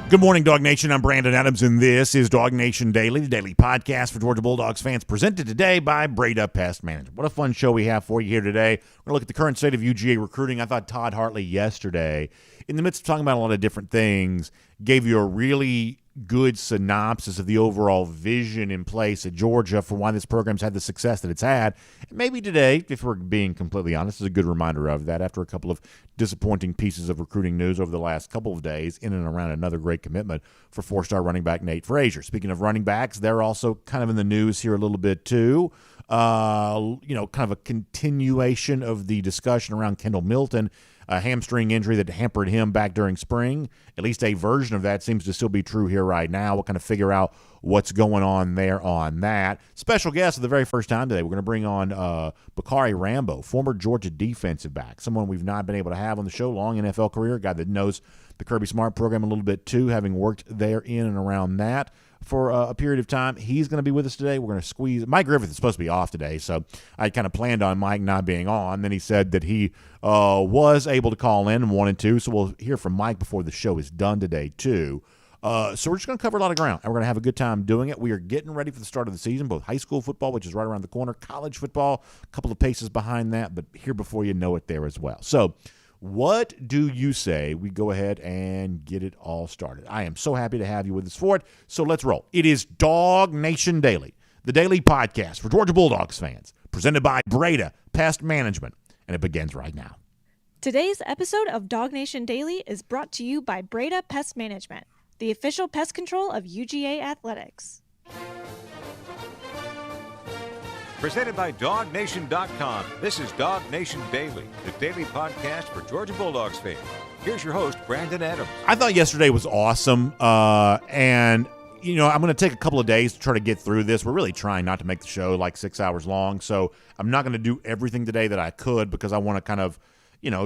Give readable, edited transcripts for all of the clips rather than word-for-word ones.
Good morning, Dog Nation. I'm Brandon Adams, and this is DawgNation Daily, the daily podcast for Georgia Bulldogs fans, presented today by Breda Pest Management. What a fun show we have for you here today. We're going to look at the current state of UGA recruiting. I thought Todd Hartley yesterday, in the midst of talking about a lot of different things, gave you a really good synopsis of the overall vision in place at Georgia for why this program's had the success that it's had. And maybe today, if we're being completely honest, is a good reminder of that after a couple of disappointing pieces of recruiting news over the last couple of days in and around another great commitment for four-star running back Nate Frazier. Speaking of running backs, they're also kind of in the news here a little bit too. Kind of a continuation of the discussion around Kendall Milton, a hamstring injury that hampered him back during spring. At least a version of that seems to still be true here right now. We'll kind of figure out what's going on there on that. Special guest for the very first time today, we're going to bring on Bacarri Rambo, former Georgia defensive back, someone we've not been able to have on the show, long NFL career, a guy that knows the Kirby Smart program a little bit too, having worked there in and around that for a period of time. He's going to be with us today. We're going to squeeze. Mike Griffith is supposed to be off today, so I kind of planned on Mike not being on. Then he said that he was able to call in and wanted to, so we'll hear from Mike before the show is done today too. So we're just going to cover a lot of ground, and we're going to have a good time doing it. We are getting ready for the start of the season, both high school football, which is right around the corner, college football, a couple of paces behind that, but here before you know it there as well. So what do you say we go ahead and get it all started? I am so happy to have you with us for it, so let's roll. It is DawgNation Daily, the daily podcast for Georgia Bulldogs fans, presented by Breda Pest Management, and it begins right now. Today's episode of DawgNation Daily is brought to you by Breda Pest Management, the official pest control of UGA Athletics. Presented by DawgNation.com, this is DawgNation Daily, the daily podcast for Georgia Bulldogs fans. Here's your host, Brandon Adams. I thought yesterday was awesome, and I'm going to take a couple of days to try to get through this. We're really trying not to make the show like 6 hours long, so I'm not going to do everything today that I could because I want to kind of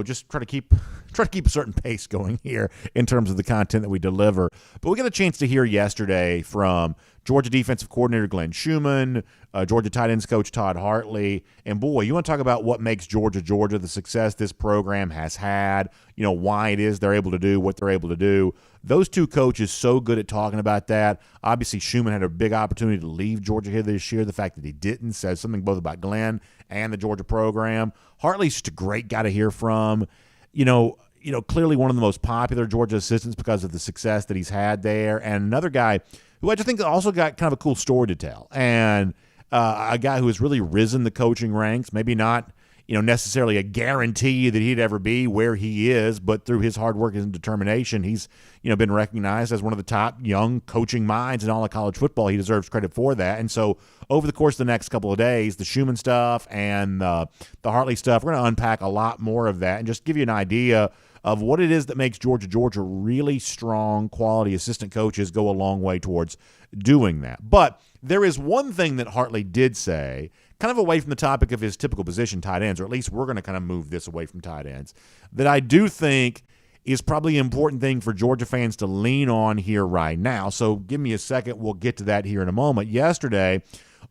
just try to keep a certain pace going here in terms of the content that we deliver. But we got a chance to hear yesterday from Georgia defensive coordinator Glenn Schumann, Georgia tight ends coach Todd Hartley, and boy, you want to talk about what makes Georgia, the success this program has had, why it is they're able to do what they're able to do. Those two coaches so good at talking about that. Obviously, Schumann had a big opportunity to leave Georgia here this year. The fact that he didn't says something both about Glenn and the Georgia program. Hartley's just a great guy to hear from. Clearly one of the most popular Georgia assistants because of the success that he's had there. And another guy who I just think also got kind of a cool story to tell. And a guy who has really risen the coaching ranks, maybe not necessarily a guarantee that he'd ever be where he is, but through his hard work and determination, he's been recognized as one of the top young coaching minds in all of college football. He deserves credit for that. And so over the course of the next couple of days, the Schumann stuff and the Hartley stuff, we're going to unpack a lot more of that and just give you an idea of what it is that makes Georgia really strong, quality assistant coaches go a long way towards doing that. But there is one thing that Hartley did say, kind of away from the topic of his typical position, tight ends, or at least we're going to kind of move this away from tight ends, that I do think is probably an important thing for Georgia fans to lean on here right now. So give me a second. We'll get to that here in a moment. Yesterday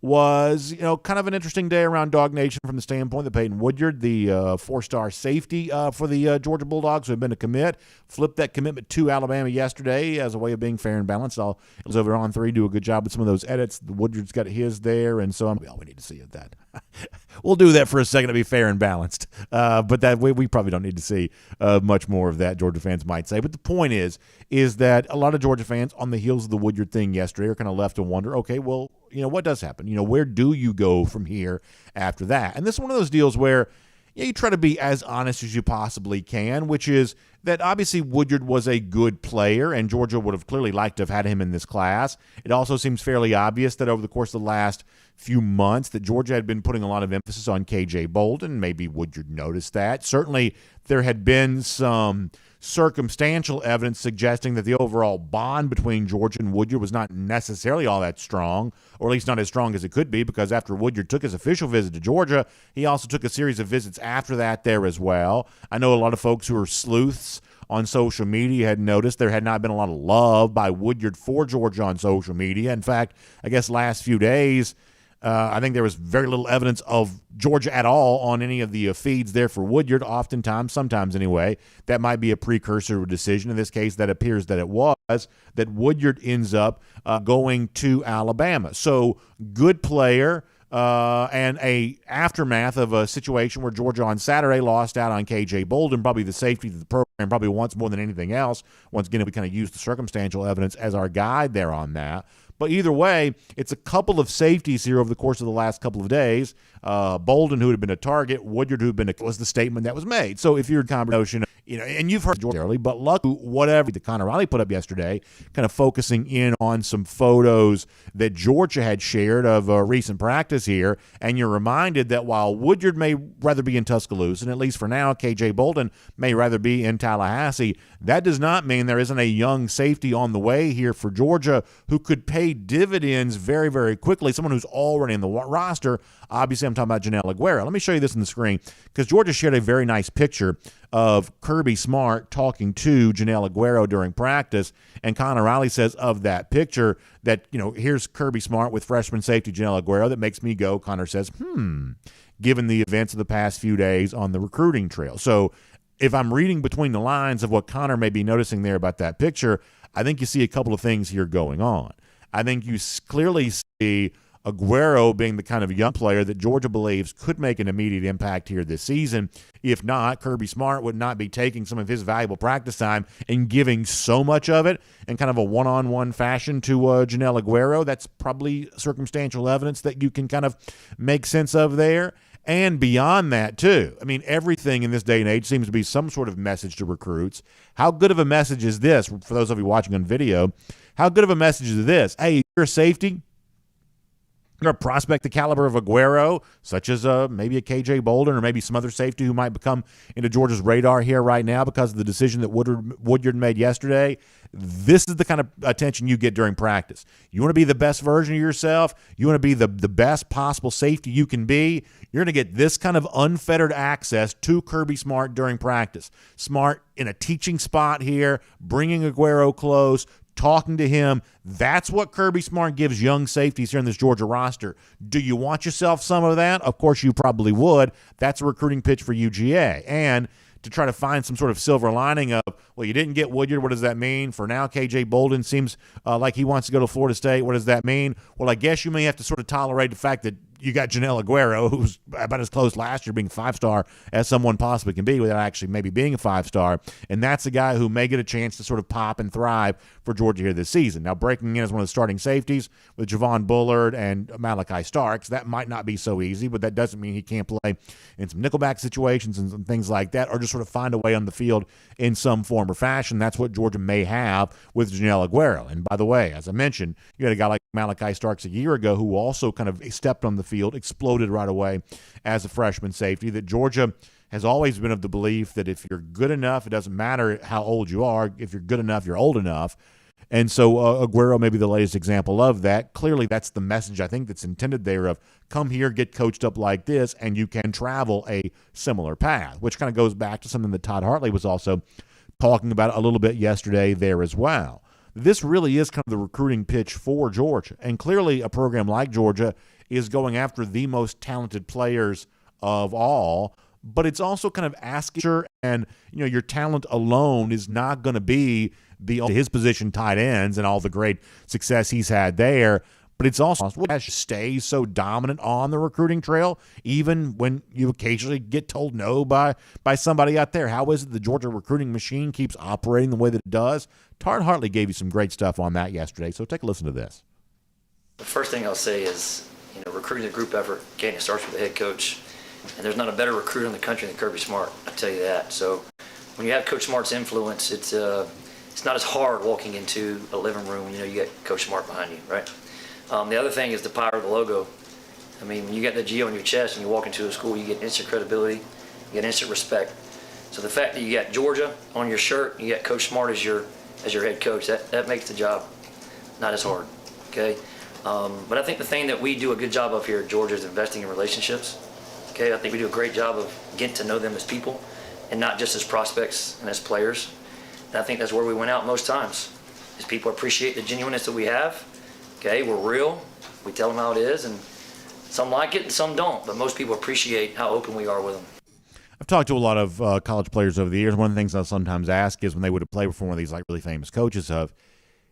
was, kind of an interesting day around DawgNation from the standpoint that Peyton Woodyard, the four-star safety for the Georgia Bulldogs, who have been a commit, flipped that commitment to Alabama yesterday as a way of being fair and balanced. It was over on 3, do a good job with some of those edits. Woodyard's got his there, and so all we need to see of that. We'll do that for a second to be fair and balanced, but that we probably don't need to see much more of that, Georgia fans might say. But the point is that a lot of Georgia fans on the heels of the Woodyard thing yesterday are kind of left to wonder, okay, well, what does happen? Where do you go from here after that? And this is one of those deals where you try to be as honest as you possibly can, which is that obviously Woodyard was a good player, and Georgia would have clearly liked to have had him in this class. It also seems fairly obvious that over the course of the last few months that Georgia had been putting a lot of emphasis on K.J. Bolden. Maybe Woodyard noticed that. Certainly there had been some circumstantial evidence suggesting that the overall bond between Georgia and Woodyard was not necessarily all that strong, or at least not as strong as it could be, because after Woodyard took his official visit to Georgia, he also took a series of visits after that there as well. I know a lot of folks who are sleuths on social media had noticed there had not been a lot of love by Woodyard for Georgia on social media. In fact, I guess last few days, I think there was very little evidence of Georgia at all on any of the feeds there for Woodyard. Oftentimes, sometimes anyway, that might be a precursor to a decision. In this case, that appears that it was, that Woodyard ends up going to Alabama. So good player. And a aftermath of a situation where Georgia on Saturday lost out on KJ Bolden, probably the safety that the program probably wants more than anything else. Once again, we kind of use the circumstantial evidence as our guide there on that. But either way, it's a couple of safeties here over the course of the last couple of days. Bolden, who had been a target, Woodyard, who had been was the statement that was made. So if you're in combination, and you've heard Georgia early, but luck, whatever the Connor Riley put up yesterday, kind of focusing in on some photos that Georgia had shared of recent practice here, and you're reminded that while Woodyard may rather be in Tuscaloosa, and at least for now, KJ Bolden may rather be in Tallahassee, that does not mean there isn't a young safety on the way here for Georgia who could pay dividends very, very quickly, someone who's already in the roster. Obviously, I'm talking about Janelle Aguero. Let me show you this on the screen because Georgia shared a very nice picture of Kirby Smart talking to Janelle Aguero during practice, and Connor Riley says of that picture that, here's Kirby Smart with freshman safety Janelle Aguero. That makes me go, Connor says, given the events of the past few days on the recruiting trail. So if I'm reading between the lines of what Connor may be noticing there about that picture, I think you see a couple of things here going on. I think you clearly see Aguero being the kind of young player that Georgia believes could make an immediate impact here this season. If not, Kirby Smart would not be taking some of his valuable practice time and giving so much of it in kind of a one-on-one fashion to Janelle Aguero. That's probably circumstantial evidence that you can kind of make sense of there. And beyond that, too, I mean, everything in this day and age seems to be some sort of message to recruits. How good of a message is this, for those of you watching on video, how good of a message is this? Hey, you're a safety. You're a prospect the caliber of Aguero, such as maybe a KJ Bolden or maybe some other safety who might become into Georgia's radar here right now because of the decision that Woodyard made yesterday. This is the kind of attention you get during practice. You want to be the best version of yourself. You want to be the best possible safety you can be. You're going to get this kind of unfettered access to Kirby Smart during practice. Smart in a teaching spot here, bringing Aguero close, talking to him. That's what Kirby Smart gives young safeties here in this Georgia roster. Do you want yourself some of that? Of course you probably would. That's a recruiting pitch for UGA. And to try to find some sort of silver lining of, well, you didn't get Woodyard. What does that mean? For now, KJ Bolden seems like he wants to go to Florida State. What does that mean? Well, I guess you may have to sort of tolerate the fact that you got Janelle Aguero, who's about as close last year being a 5-star as someone possibly can be without actually maybe being a 5-star. And that's a guy who may get a chance to sort of pop and thrive for Georgia here this season. Now, breaking in as one of the starting safeties with Javon Bullard and Malachi Starks, that might not be so easy, but that doesn't mean he can't play in some nickelback situations and some things like that, or just sort of find a way on the field in some form or fashion. That's what Georgia may have with Janelle Aguero. And by the way, as I mentioned, you had a guy like Malachi Starks a year ago who also kind of stepped on the field, exploded right away as a freshman safety. That Georgia has always been of the belief that if you're good enough, it doesn't matter how old you are. If you're good enough, you're old enough. And so Aguero may be the latest example of that. Clearly, that's the message I think that's intended there of come here, get coached up like this, and you can travel a similar path, which kind of goes back to something that Todd Hartley was also talking about a little bit yesterday there as well. This really is kind of the recruiting pitch for Georgia. And clearly a program like Georgia is going after the most talented players of all, but it's also kind of asking, and your talent alone is not going to be his position tight ends and all the great success he's had there. But it's also what stays so dominant on the recruiting trail, even when you occasionally get told no by somebody out there. How is it the Georgia recruiting machine keeps operating the way that it does? Todd Hartley gave you some great stuff on that yesterday, so take a listen to this. The first thing I'll say is, recruiting is a group effort. Again, it starts with the head coach, and there's not a better recruiter in the country than Kirby Smart. I tell you that. So when you have Coach Smart's influence, it's not as hard walking into a living room when you get Coach Smart behind you, right? The other thing is the power of the logo. I mean, when you get the G on your chest and you walk into a school, you get instant credibility, you get instant respect. So the fact that you got Georgia on your shirt, you got Coach Smart as your head coach, that makes the job not as hard, okay? But I think the thing that we do a good job of here at Georgia is investing in relationships, okay? I think we do a great job of getting to know them as people and not just as prospects and as players. And I think that's where we went out most times, is people appreciate the genuineness that we have. Okay, we're real. We tell them how it is, and Some like it and some don't, but most people appreciate how open we are with them. I've talked to a lot of college players over the years. One of the things I sometimes ask is when they would have played for one of these like really famous coaches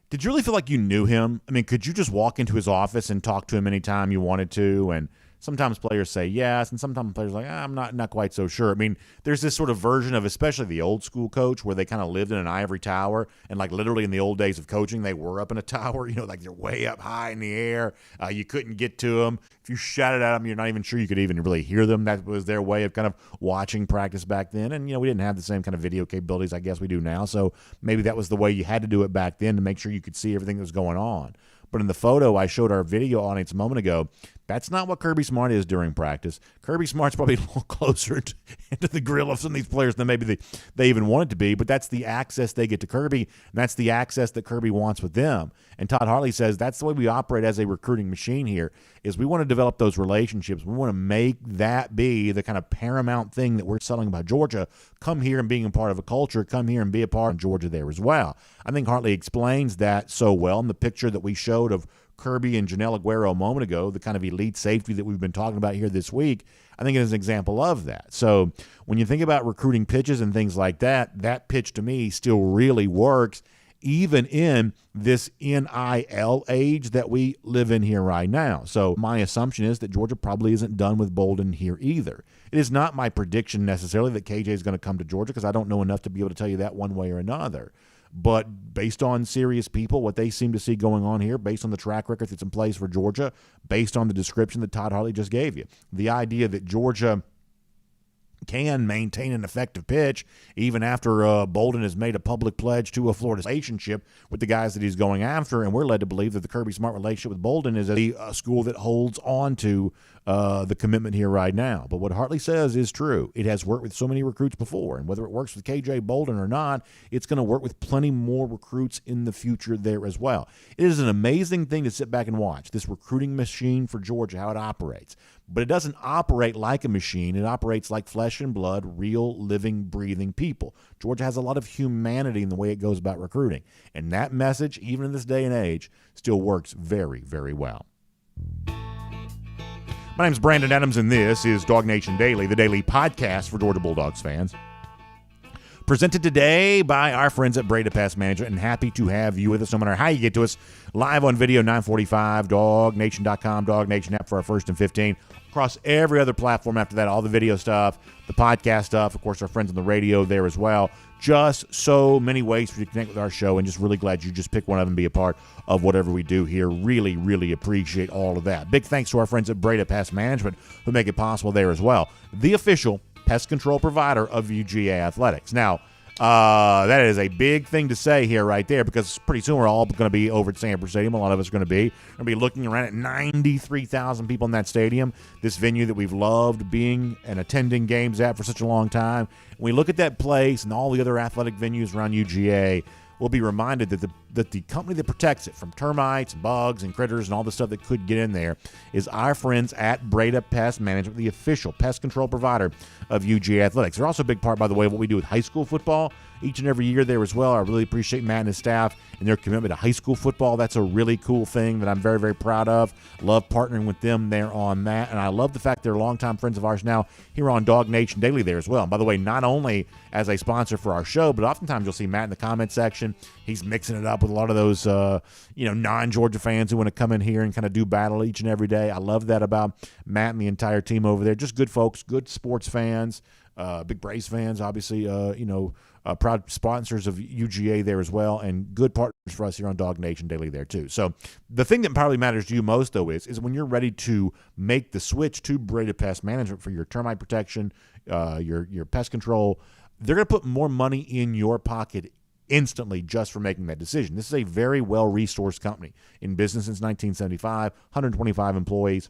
did you really feel like you knew him? I mean, could you just walk into his office and talk to him anytime you wanted to? And sometimes players say yes, and sometimes players are like, I'm not quite so sure. I mean, there's this sort of version of, especially the old school coach, where they kind of lived in an ivory tower, and like literally in the old days of coaching, they were up in a tower, like they're way up high in the air. You couldn't get to them. If you shouted at them, you're not even sure you could even really hear them. That was their way of kind of watching practice back then. And, we didn't have the same kind of video capabilities I guess we do now, so maybe that was the way you had to do it back then to make sure you could see everything that was going on. But in the photo I showed our video audience a moment ago, that's not what Kirby Smart is during practice. Kirby Smart's probably a little closer into the grill of some of these players than maybe they even want it to be, but that's the access they get to Kirby, and that's the access that Kirby wants with them. And Todd Hartley says that's the way we operate as a recruiting machine here, is we want to develop those relationships. We want to make that be the kind of paramount thing that we're selling about Georgia. Come here and being a part of a culture. Come here and be a part of Georgia there as well. I think Hartley explains that so well in the picture that we showed of Kirby and Janelle Aguero a moment ago, the kind of elite safety that we've been talking about here this week. I think it is an example of that. So when you think about recruiting pitches and things like that, that pitch to me still really works, even in this NIL age that we live in here right now. So my assumption is that Georgia probably isn't done with Bolden here either. It is not my prediction necessarily that KJ is going to come to Georgia, because I don't know enough to be able to tell you that one way or another. But based on serious people, what they seem to see going on here, based on the track record that's in place for Georgia, based on the description that Todd Hartley just gave you, the idea that Georgia can maintain an effective pitch even after Bolden has made a public pledge to a Florida relationship with the guys that he's going after, and we're led to believe that the Kirby Smart relationship with Bolden is a school that holds on to the commitment here right now. But what Hartley says is true. It has worked with so many recruits before, and whether it works with KJ Bolden or not, it's going to work with plenty more recruits in the future there as well. It is an amazing thing to sit back and watch, this recruiting machine for Georgia, how it operates. But it doesn't operate like a machine. It operates like flesh and blood, real, living, breathing people. Georgia has a lot of humanity in the way it goes about recruiting. And that message, even in this day and age, still works very, very well. My name's Brandon Adams, and this is DawgNation Daily, the daily podcast for Georgia Bulldogs fans. Presented today by our friends at Breda Pest Management, and happy to have you with us no matter how you get to us. Live on video, 9:45, DawgNation.com, DawgNation app for our first and 15. Across every other platform after that, all the video stuff, the podcast stuff, of course, our friends on the radio there as well. Just so many ways for you to connect with our show, and just really glad you just pick one of them and be a part of whatever we do here. Really, really appreciate all of that. Big thanks to our friends at Breda Pest Management who make it possible there as well. The official pest control provider of UGA Athletics. Now, that is a big thing to say here right there, because pretty soon we're all going to be over at Sanford Stadium. A lot of us are going to be looking around at 93,000 people in that stadium, this venue that we've loved being and attending games at for such a long time. When we look at that place and all the other athletic venues around UGA, we'll be reminded that the company that protects it from termites, bugs, and critters and all the stuff that could get in there is our friends at Breda Pest Management, the official pest control provider of UGA Athletics. They're also a big part, by the way, of what we do with high school football each and every year there as well. I really appreciate Matt and his staff and their commitment to high school football. That's a really cool thing that I'm very, very proud of. Love partnering with them there on that. And I love the fact they're longtime friends of ours now here on DawgNation Daily there as well. And by the way, not only as a sponsor for our show, but oftentimes you'll see Matt in the comment section. He's mixing it up with a lot of those non-Georgia fans who want to come in here and kind of do battle each and every day. I love that about Matt and the entire team over there. Just good folks, good sports fans, big Braves fans, obviously, proud sponsors of UGA there as well, and good partners for us here on DawgNation Daily there too. So the thing that probably matters to you most, though, is when you're ready to make the switch to Breda Pest Management for your termite protection, your pest control, they're going to put more money in your pocket instantly just for making that decision. This is a very well-resourced company, in business since 1975, 125 employees.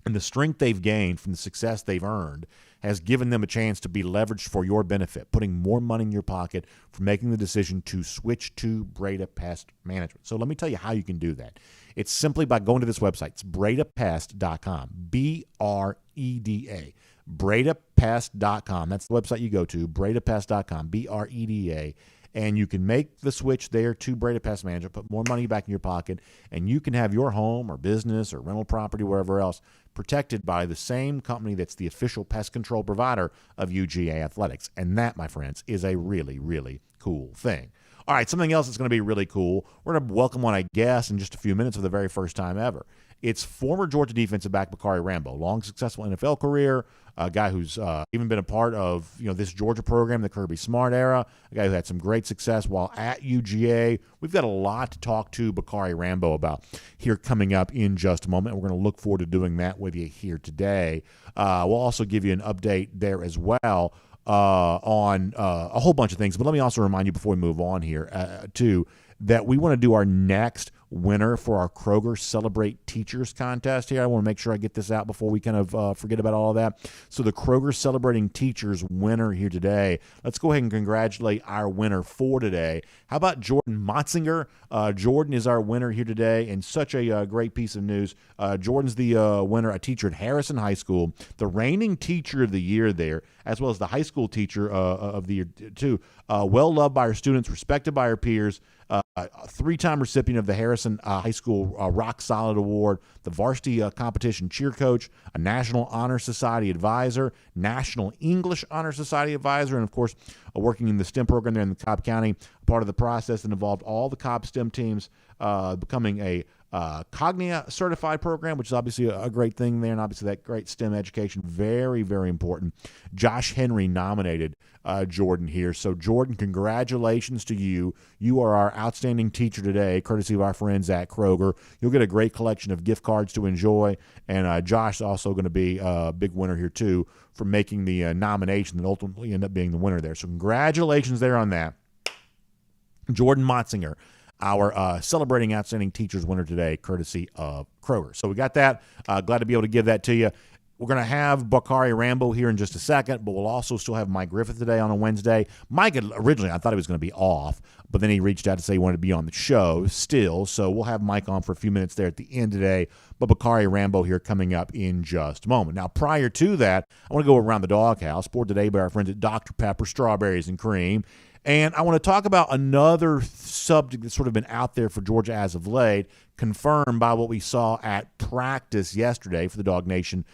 And the strength they've gained from the success they've earned has given them a chance to be leveraged for your benefit, putting more money in your pocket for making the decision to switch to Breda Pest Management. So let me tell you how you can do that. It's simply by going to this website. It's bredapest.com, B-R-E-D-A. BredaPest.com. That's the website you go to, bredapest.com, BREDA. and you can make the switch there to Breda Pest Management, put more money back in your pocket, and you can have your home or business or rental property, wherever else, protected by the same company that's the official pest control provider of UGA Athletics. And that, my friends, is a really, really cool thing. All right, something else that's going to be really cool. We're going to welcome one, I guess, in just a few minutes for the very first time ever. It's former Georgia defensive back Bacarri Rambo, long successful NFL career, a guy who's even been a part of this Georgia program, the Kirby Smart era, a guy who had some great success while at UGA. We've got a lot to talk to Bacarri Rambo about here coming up in just a moment. We're going to look forward to doing that with you here today. We'll also give you an update there as well on a whole bunch of things. But let me also remind you before we move on here, too, that we want to do our next winner for our Kroger Celebrate Teachers contest here. I want to make sure I get this out before we kind of forget about all of that. So the Kroger Celebrating Teachers winner here today. Let's go ahead and congratulate our winner for today. How about Jordan Motzinger? Jordan is our winner here today, and such a great piece of news. Jordan's the winner, a teacher at Harrison High School, the reigning teacher of the year there, as well as the high school teacher of the year too. Well loved by her students, respected by her peers. A three-time recipient of the Harrison High School Rock Solid Award, the varsity competition cheer coach, a National Honor Society advisor, National English Honor Society advisor, and, of course, working in the STEM program there in the Cobb County, part of the process that involved all the Cobb STEM teams becoming a Cognia certified program, which is obviously a great thing there, and obviously that great STEM education, very, very important. Josh Henry nominated Jordan here. So, Jordan, congratulations to you. You are our outstanding teacher today, courtesy of our friends at Kroger. You'll get a great collection of gift cards to enjoy, and Josh is also going to be a big winner here, too, for making the nomination and ultimately end up being the winner there. So, congratulations there on that. Jordan Motzinger, our Celebrating Outstanding Teachers winner today, courtesy of Kroger. So we got that. Glad to be able to give that to you. We're going to have Bacarri Rambo here in just a second, but we'll also still have Mike Griffith today on a Wednesday. Mike, originally, I thought he was going to be off, but then he reached out to say he wanted to be on the show still. So we'll have Mike on for a few minutes there at the end today, but Bacarri Rambo here coming up in just a moment. Now, prior to that, I want to go around the DawgHouse, poured today by our friends at Dr. Pepper, Strawberries and Cream. And I want to talk about another subject that's sort of been out there for Georgia as of late, confirmed by what we saw at practice yesterday for the DawgNation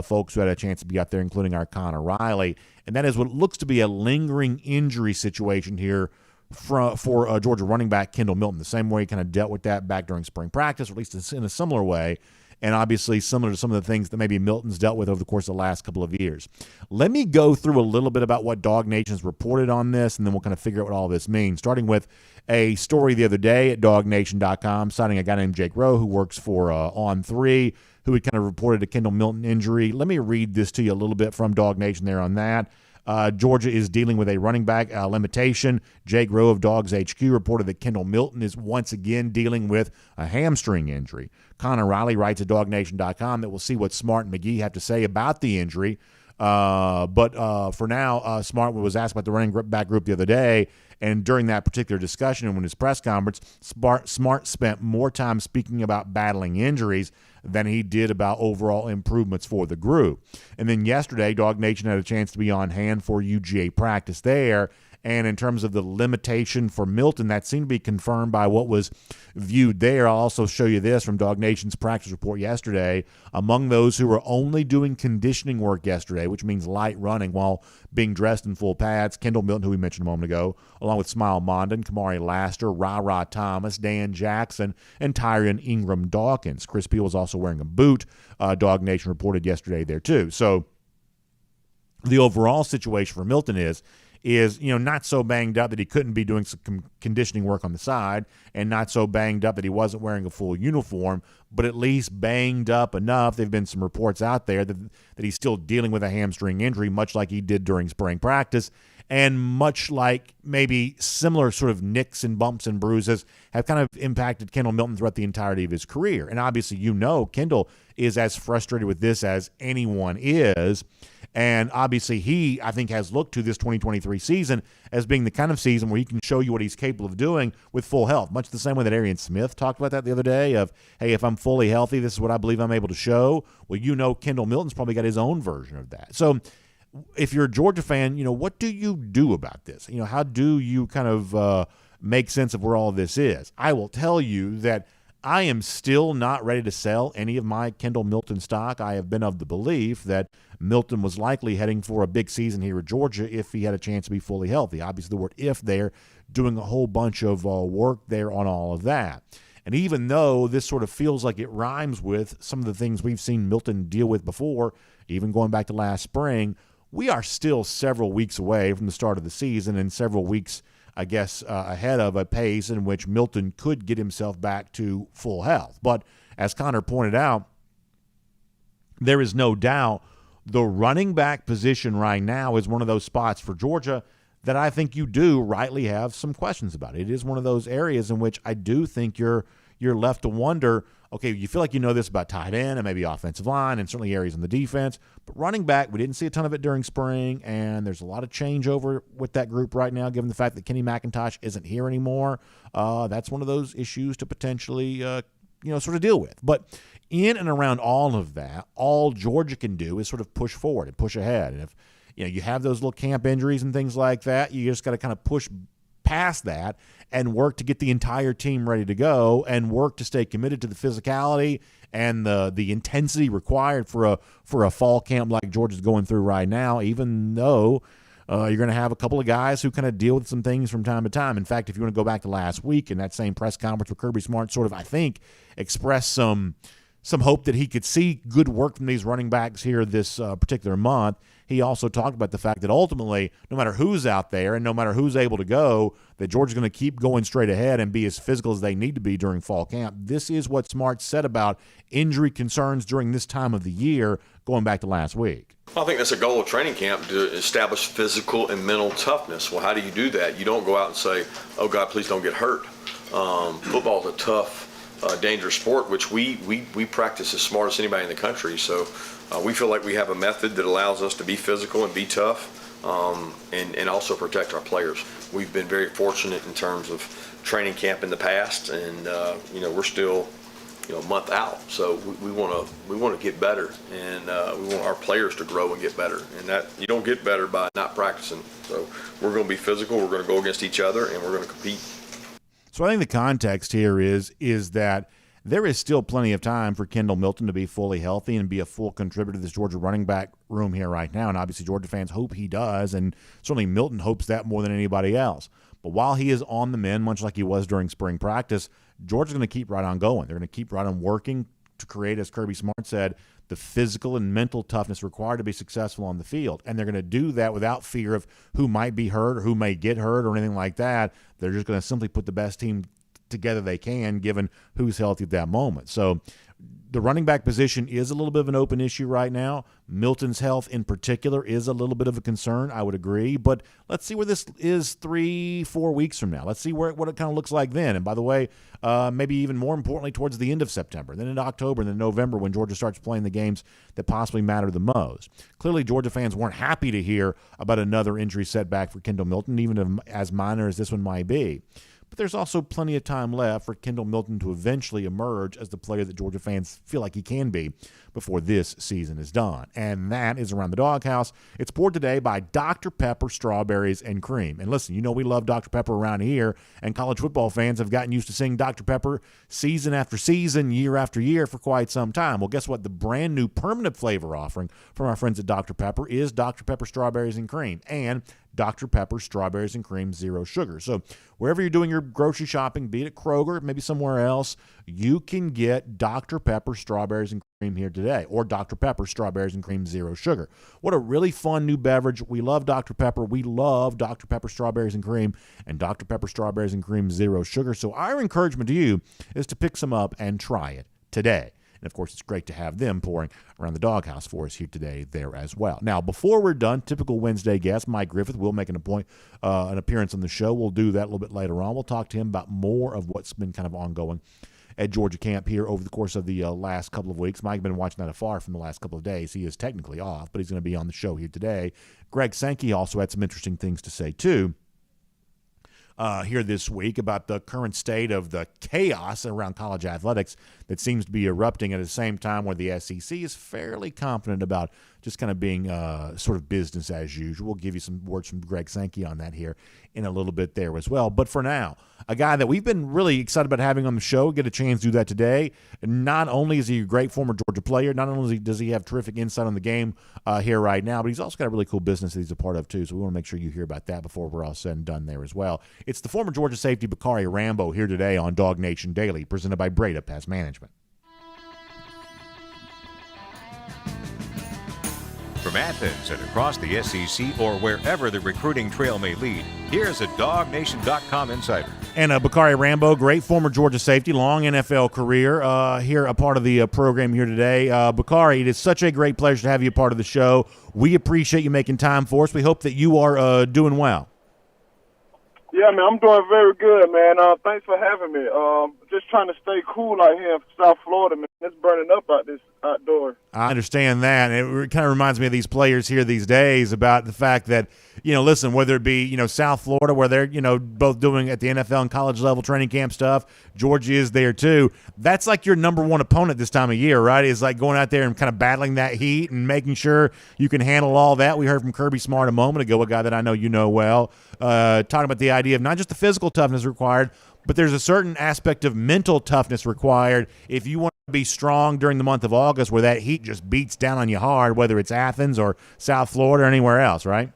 folks who had a chance to be out there, including our Connor Riley. And that is what looks to be a lingering injury situation here for Georgia running back Kendall Milton, the same way he kind of dealt with that back during spring practice, or at least in a similar way. And obviously similar to some of the things that maybe Milton's dealt with over the course of the last couple of years. Let me go through a little bit about what DawgNation's reported on this, and then we'll kind of figure out what all this means, starting with a story the other day at DawgNation.com citing a guy named Jake Rowe who works for On3, who had kind of reported a Kendall Milton injury. Let me read this to you a little bit from DawgNation there on that. Georgia is dealing with a running back limitation. Jake Rowe of Dogs HQ reported that Kendall Milton is once again dealing with a hamstring injury. Connor Riley writes at DawgNation.com that we'll see what Smart and McGee have to say about the injury. But for now, Smart was asked about the running back group the other day, and during that particular discussion and in his press conference, Smart spent more time speaking about battling injuries than he did about overall improvements for the group. And then yesterday, DawgNation had a chance to be on hand for UGA practice there. And in terms of the limitation for Milton, that seemed to be confirmed by what was viewed there. I'll also show you this from DawgNation's practice report yesterday. Among those who were only doing conditioning work yesterday, which means light running while being dressed in full pads, Kendall Milton, who we mentioned a moment ago, along with Smile Mondon, Kamari Laster, Ra Thomas, Dan Jackson, and Tyron Ingram Dawkins. Chris Peel was also wearing a boot. DawgNation reported yesterday there too. So the overall situation for Milton is not so banged up that he couldn't be doing some conditioning work on the side, and not so banged up that he wasn't wearing a full uniform, but at least banged up enough. There have been some reports out there that he's still dealing with a hamstring injury, much like he did during spring practice, and much like maybe similar sort of nicks and bumps and bruises have kind of impacted Kendall Milton throughout the entirety of his career. And obviously, Kendall is as frustrated with this as anyone is. And obviously he, I think, has looked to this 2023 season as being the kind of season where he can show you what he's capable of doing with full health, much the same way that Arian Smith talked about that the other day of, hey, if I'm fully healthy, this is what I believe I'm able to show. Well, Kendall Milton's probably got his own version of that. So if you're a Georgia fan, what do you do about this? How do you kind of make sense of where all of this is? I will tell you that I am still not ready to sell any of my Kendall Milton stock. I have been of the belief that Milton was likely heading for a big season here at Georgia if he had a chance to be fully healthy. Obviously, the word if there, doing a whole bunch of work there on all of that. And even though this sort of feels like it rhymes with some of the things we've seen Milton deal with before, even going back to last spring, we are still several weeks away from the start of the season and several weeks ahead of a pace in which Milton could get himself back to full health. But as Connor pointed out, there is no doubt the running back position right now is one of those spots for Georgia that I think you do rightly have some questions about. It is one of those areas in which I do think you're left to wonder, okay, you feel like you know this about tight end and maybe offensive line and certainly areas in the defense, but running back, we didn't see a ton of it during spring, and there's a lot of changeover with that group right now, given the fact that Kenny McIntosh isn't here anymore. That's one of those issues to potentially, sort of deal with. But in and around all of that, all Georgia can do is sort of push forward and push ahead. And if you have those little camp injuries and things like that, you just got to kind of push past that and work to get the entire team ready to go and work to stay committed to the physicality and the intensity required for a fall camp like Georgia's going through right now, even though you're going to have a couple of guys who kind of deal with some things from time to time. In fact, if you want to go back to last week in that same press conference where Kirby Smart sort of, I think, expressed some hope that he could see good work from these running backs here this particular month. He also talked about the fact that ultimately, no matter who's out there and no matter who's able to go, that Georgia's going to keep going straight ahead and be as physical as they need to be during fall camp. This is what Smart said about injury concerns during this time of the year, going back to last week. I think that's a goal of training camp, to establish physical and mental toughness. Well, how do you do that? You don't go out and say, oh, God, please don't get hurt. Football is a tough, dangerous sport, which we practice as smart as anybody in the country. So we feel like we have a method that allows us to be physical and be tough, and also protect our players. We've been very fortunate in terms of training camp in the past, and we're still a month out. So we want to get better, and we want our players to grow and get better. And that you don't get better by not practicing. So we're going to be physical. We're going to go against each other, and we're going to compete. So I think the context here is that there is still plenty of time for Kendall Milton to be fully healthy and be a full contributor to this Georgia running back room here right now. And obviously Georgia fans hope he does, and certainly Milton hopes that more than anybody else. But while he is on the mend, much like he was during spring practice, Georgia's going to keep right on going. They're going to keep right on working to create, as Kirby Smart said, the physical and mental toughness required to be successful on the field. And they're going to do that without fear of who might be hurt or who may get hurt or anything like that. They're just going to simply put the best team together they can, given who's healthy at that moment. So the running back position is a little bit of an open issue right now. Milton's health in particular is a little bit of a concern, I would agree. But let's see where this is 3-4 weeks from now. Let's see what it kind of looks like then. And by the way, maybe even more importantly, towards the end of September, then in October, and then November, when Georgia starts playing the games that possibly matter the most. Clearly, Georgia fans weren't happy to hear about another injury setback for Kendall Milton, even as minor as this one might be. But there's also plenty of time left for Kendall Milton to eventually emerge as the player that Georgia fans feel like he can be before this season is done. And that is Around the DawgHouse. It's poured today by Dr. Pepper Strawberries and Cream. And listen, we love Dr. Pepper around here, and college football fans have gotten used to seeing Dr. Pepper season after season, year after year for quite some time. Well, guess what? The brand new permanent flavor offering from our friends at Dr. Pepper is Dr. Pepper Strawberries and Cream. And Dr. Pepper Strawberries and Cream Zero Sugar. So wherever you're doing your grocery shopping, be it at Kroger, maybe somewhere else, you can get Dr. Pepper Strawberries and Cream here today, or Dr. Pepper Strawberries and Cream Zero Sugar. What a really fun new beverage. We love Dr. Pepper. We love Dr. Pepper Strawberries and Cream and Dr. Pepper Strawberries and Cream Zero Sugar. So our encouragement to you is to pick some up and try it today. And, of course, it's great to have them pouring Around the DawgHouse for us here today there as well. Now, before we're done, typical Wednesday guest, Mike Griffith, will make an appearance on the show. We'll do that a little bit later on. We'll talk to him about more of what's been kind of ongoing at Georgia camp here over the course of the last couple of weeks. Mike's been watching that afar from the last couple of days. He is technically off, but he's going to be on the show here today. Greg Sankey also had some interesting things to say, too. Here this week about the current state of the chaos around college athletics that seems to be erupting at the same time where the SEC is fairly confident about just kind of being sort of business as usual. We'll give you some words from Greg Sankey on that here in a little bit there as well. But for now, a guy that we've been really excited about having on the show, get a chance to do that today. Not only is he a great former Georgia player, not only does he have terrific insight on the game here right now, but he's also got a really cool business that he's a part of too. So we want to make sure you hear about that before we're all said and done there as well. It's the former Georgia safety Bacarri Rambo here today on DawgNation Daily, presented by Breda Pest Management. From Athens and across the SEC or wherever the recruiting trail may lead, here's a DawgNation.com insider. And Bacarri Rambo, great former Georgia safety, long NFL career, here a part of the program here today. Bacarri, it is such a great pleasure to have you a part of the show. We appreciate you making time for us. We hope that you are doing well. Yeah, man, I'm doing very good, man. Thanks for having me. Just trying to stay cool out here in South Florida, man. It's burning up out this outdoor. I understand that. It kind of reminds me of these players here these days about the fact that, listen, whether it be, South Florida where they're, both doing at the NFL and college level training camp stuff, Georgia is there too. That's like your number one opponent this time of year, right? Is like going out there and kind of battling that heat and making sure you can handle all that. We heard from Kirby Smart a moment ago, a guy that I know you know well, talking about the idea of not just the physical toughness required, but there's a certain aspect of mental toughness required if you want to be strong during the month of August where that heat just beats down on you hard, whether it's Athens or South Florida or anywhere else, right?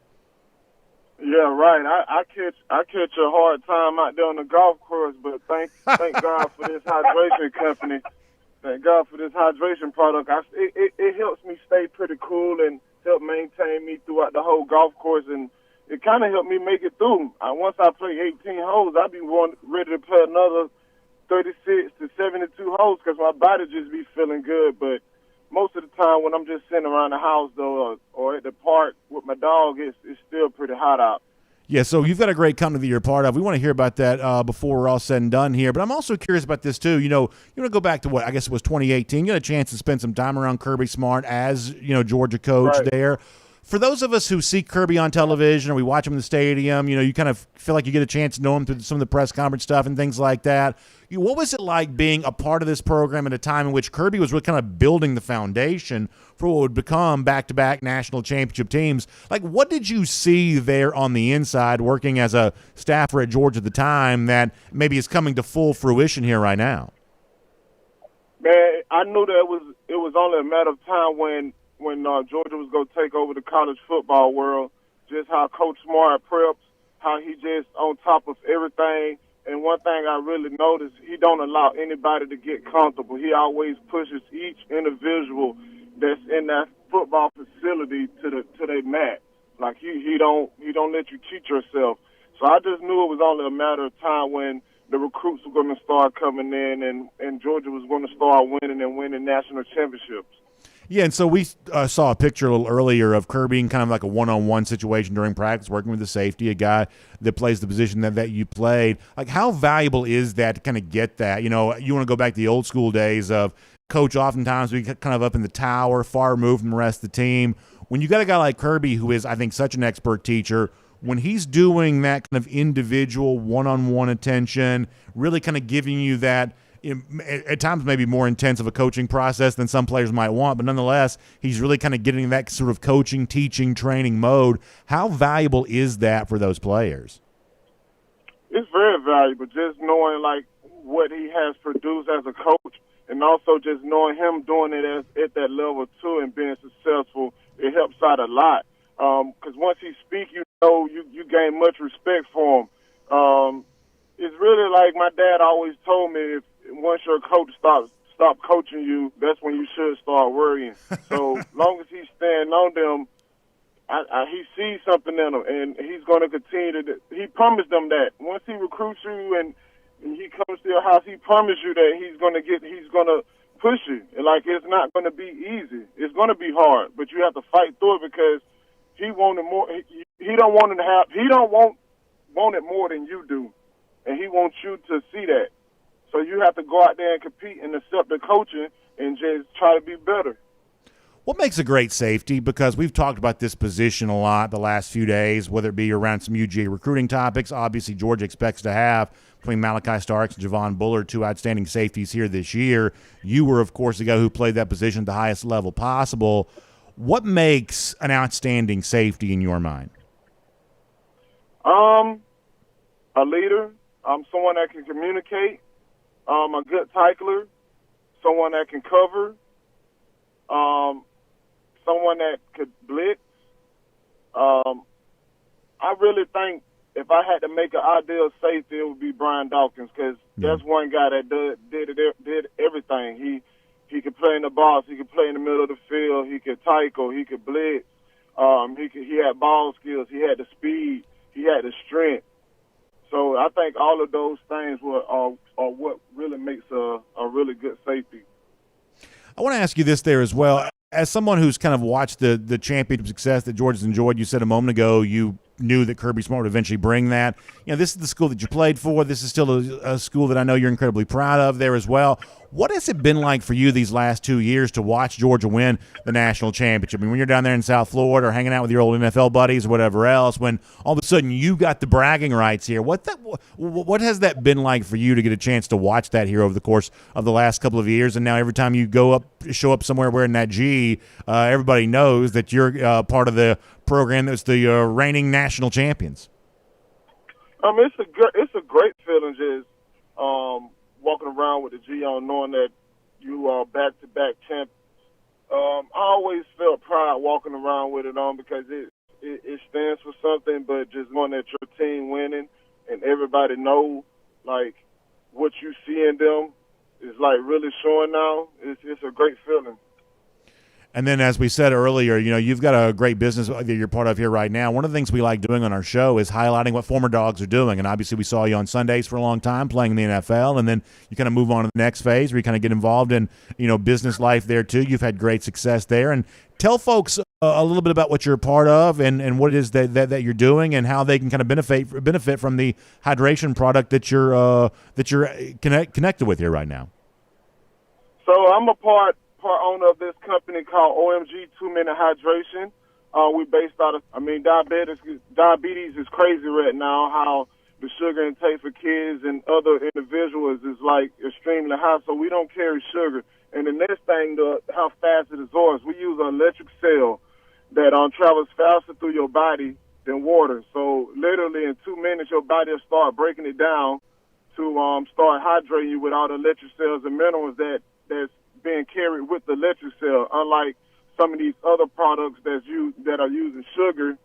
Yeah, right. I catch a hard time out there on the golf course, but thank God for this hydration company. Thank God for this hydration product. It helps me stay pretty cool and help maintain me throughout the whole golf course, and it kind of helped me make it through. Once I play 18 holes, I'll be ready to play another 36 to 72 holes because my body just be feeling good. But most of the time when I'm just sitting around the house, though, or at the park with my dog, it's still pretty hot out. Yeah, so you've got a great company that you're a part of. We want to hear about that before we're all said and done here. But I'm also curious about this, too. You want to go back to what, I guess it was 2018. You had a chance to spend some time around Kirby Smart as, Georgia coach there. For those of us who see Kirby on television or we watch him in the stadium, you kind of feel like you get a chance to know him through some of the press conference stuff and things like that. What was it like being a part of this program at a time in which Kirby was really kind of building the foundation for what would become back-to-back national championship teams? Like, what did you see there on the inside working as a staffer at Georgia at the time that maybe is coming to full fruition here right now? Man, I knew that it was only a matter of time when Georgia was going to take over the college football world, just how Coach Smart preps, how he just on top of everything. And one thing I really noticed, he don't allow anybody to get comfortable. He always pushes each individual that's in that football facility to their mat. Like he don't let you cheat yourself. So I just knew it was only a matter of time when the recruits were going to start coming in and Georgia was going to start winning national championships. Yeah, and so we saw a picture a little earlier of Kirby in kind of like a one-on-one situation during practice, working with the safety, a guy that plays the position that you played. Like, how valuable is that to kind of get that? You want to go back to the old school days of coach oftentimes be kind of up in the tower, far removed from the rest of the team. When you got a guy like Kirby, who is, I think, such an expert teacher, when he's doing that kind of individual one-on-one attention, really kind of giving you that – at times maybe more intense of a coaching process than some players might want, but nonetheless, he's really kind of getting in that sort of coaching, teaching, training mode. How valuable is that for those players? It's very valuable, just knowing like what he has produced as a coach, and also just knowing him doing it at that level too and being successful. It helps out a lot because once he speaks, you gain much respect for him. It's really like my dad always told me, once your coach stop coaching you, that's when you should start worrying. So long as he's staying on them, he sees something in them, and he's going to continue to. He promised them that once he recruits you and he comes to your house, he promised you that he's going to push you. And like, it's not going to be easy. It's going to be hard, but you have to fight through it because he wanted more. He don't want it to have. He don't want it more than you do, and he wants you to see that. So you have to go out there and compete and accept the coaching and just try to be better. What makes a great safety? Because we've talked about this position a lot the last few days, whether it be around some UGA recruiting topics. Obviously, Georgia expects to have between Malachi Starks and Javon Bullard, two outstanding safeties here this year. You were, of course, the guy who played that position at the highest level possible. What makes an outstanding safety in your mind? A leader, someone that can communicate, a good tackler, someone that can cover, someone that could blitz. I really think if I had to make an ideal safety, it would be Brian Dawkins, because that's one guy that did everything. He could play in the box, he could play in the middle of the field, he could tackle, he could blitz, he had ball skills, he had the speed, he had the strength. So I think all of those things are what really makes a really good safety. I want to ask you this there as well. As someone who's kind of watched the championship success that Georgia's enjoyed, you said a moment ago you knew that Kirby Smart would eventually bring that. You know, this is the school that you played for. This is still a school that I know you're incredibly proud of there as well. What has it been like for you these last 2 years to watch Georgia win the national championship? I mean, when you're down there in South Florida or hanging out with your old NFL buddies or whatever else, when all of a sudden you got the bragging rights here, what has that been like for you to get a chance to watch that here over the course of the last couple of years? And now every time you show up somewhere wearing that G, everybody knows that you're part of the program that's the reigning national champions. It's a great feeling just walking around with the G on, knowing that you are back-to-back champions. I always felt pride walking around with it on, because it stands for something, but just knowing that your team winning and everybody know, like, what you see in them is, like, really showing now. It's a great feeling. And then, as we said earlier, you know, you've got a great business that you're part of here right now. One of the things we like doing on our show is highlighting what former Dogs are doing. And obviously we saw you on Sundays for a long time playing in the NFL, and then you kind of move on to the next phase where you kind of get involved in, you know, business life there too. You've had great success there. And tell folks a little bit about what you're a part of and what it is that you're doing and how they can kind of benefit from the hydration product that you're connected with here right now. So I'm a part owner of this company called OMG 2-Minute Hydration. We based out of, diabetes is crazy right now, how the sugar intake for kids and other individuals is like extremely high, so we don't carry sugar. And the next thing, how fast it absorbs. We use an electric cell that travels faster through your body than water. So literally in 2 minutes, your body will start breaking it down to start hydrating you with all the electric cells and minerals that's being carried with the electric cell. Unlike some of these other products that are using sugar,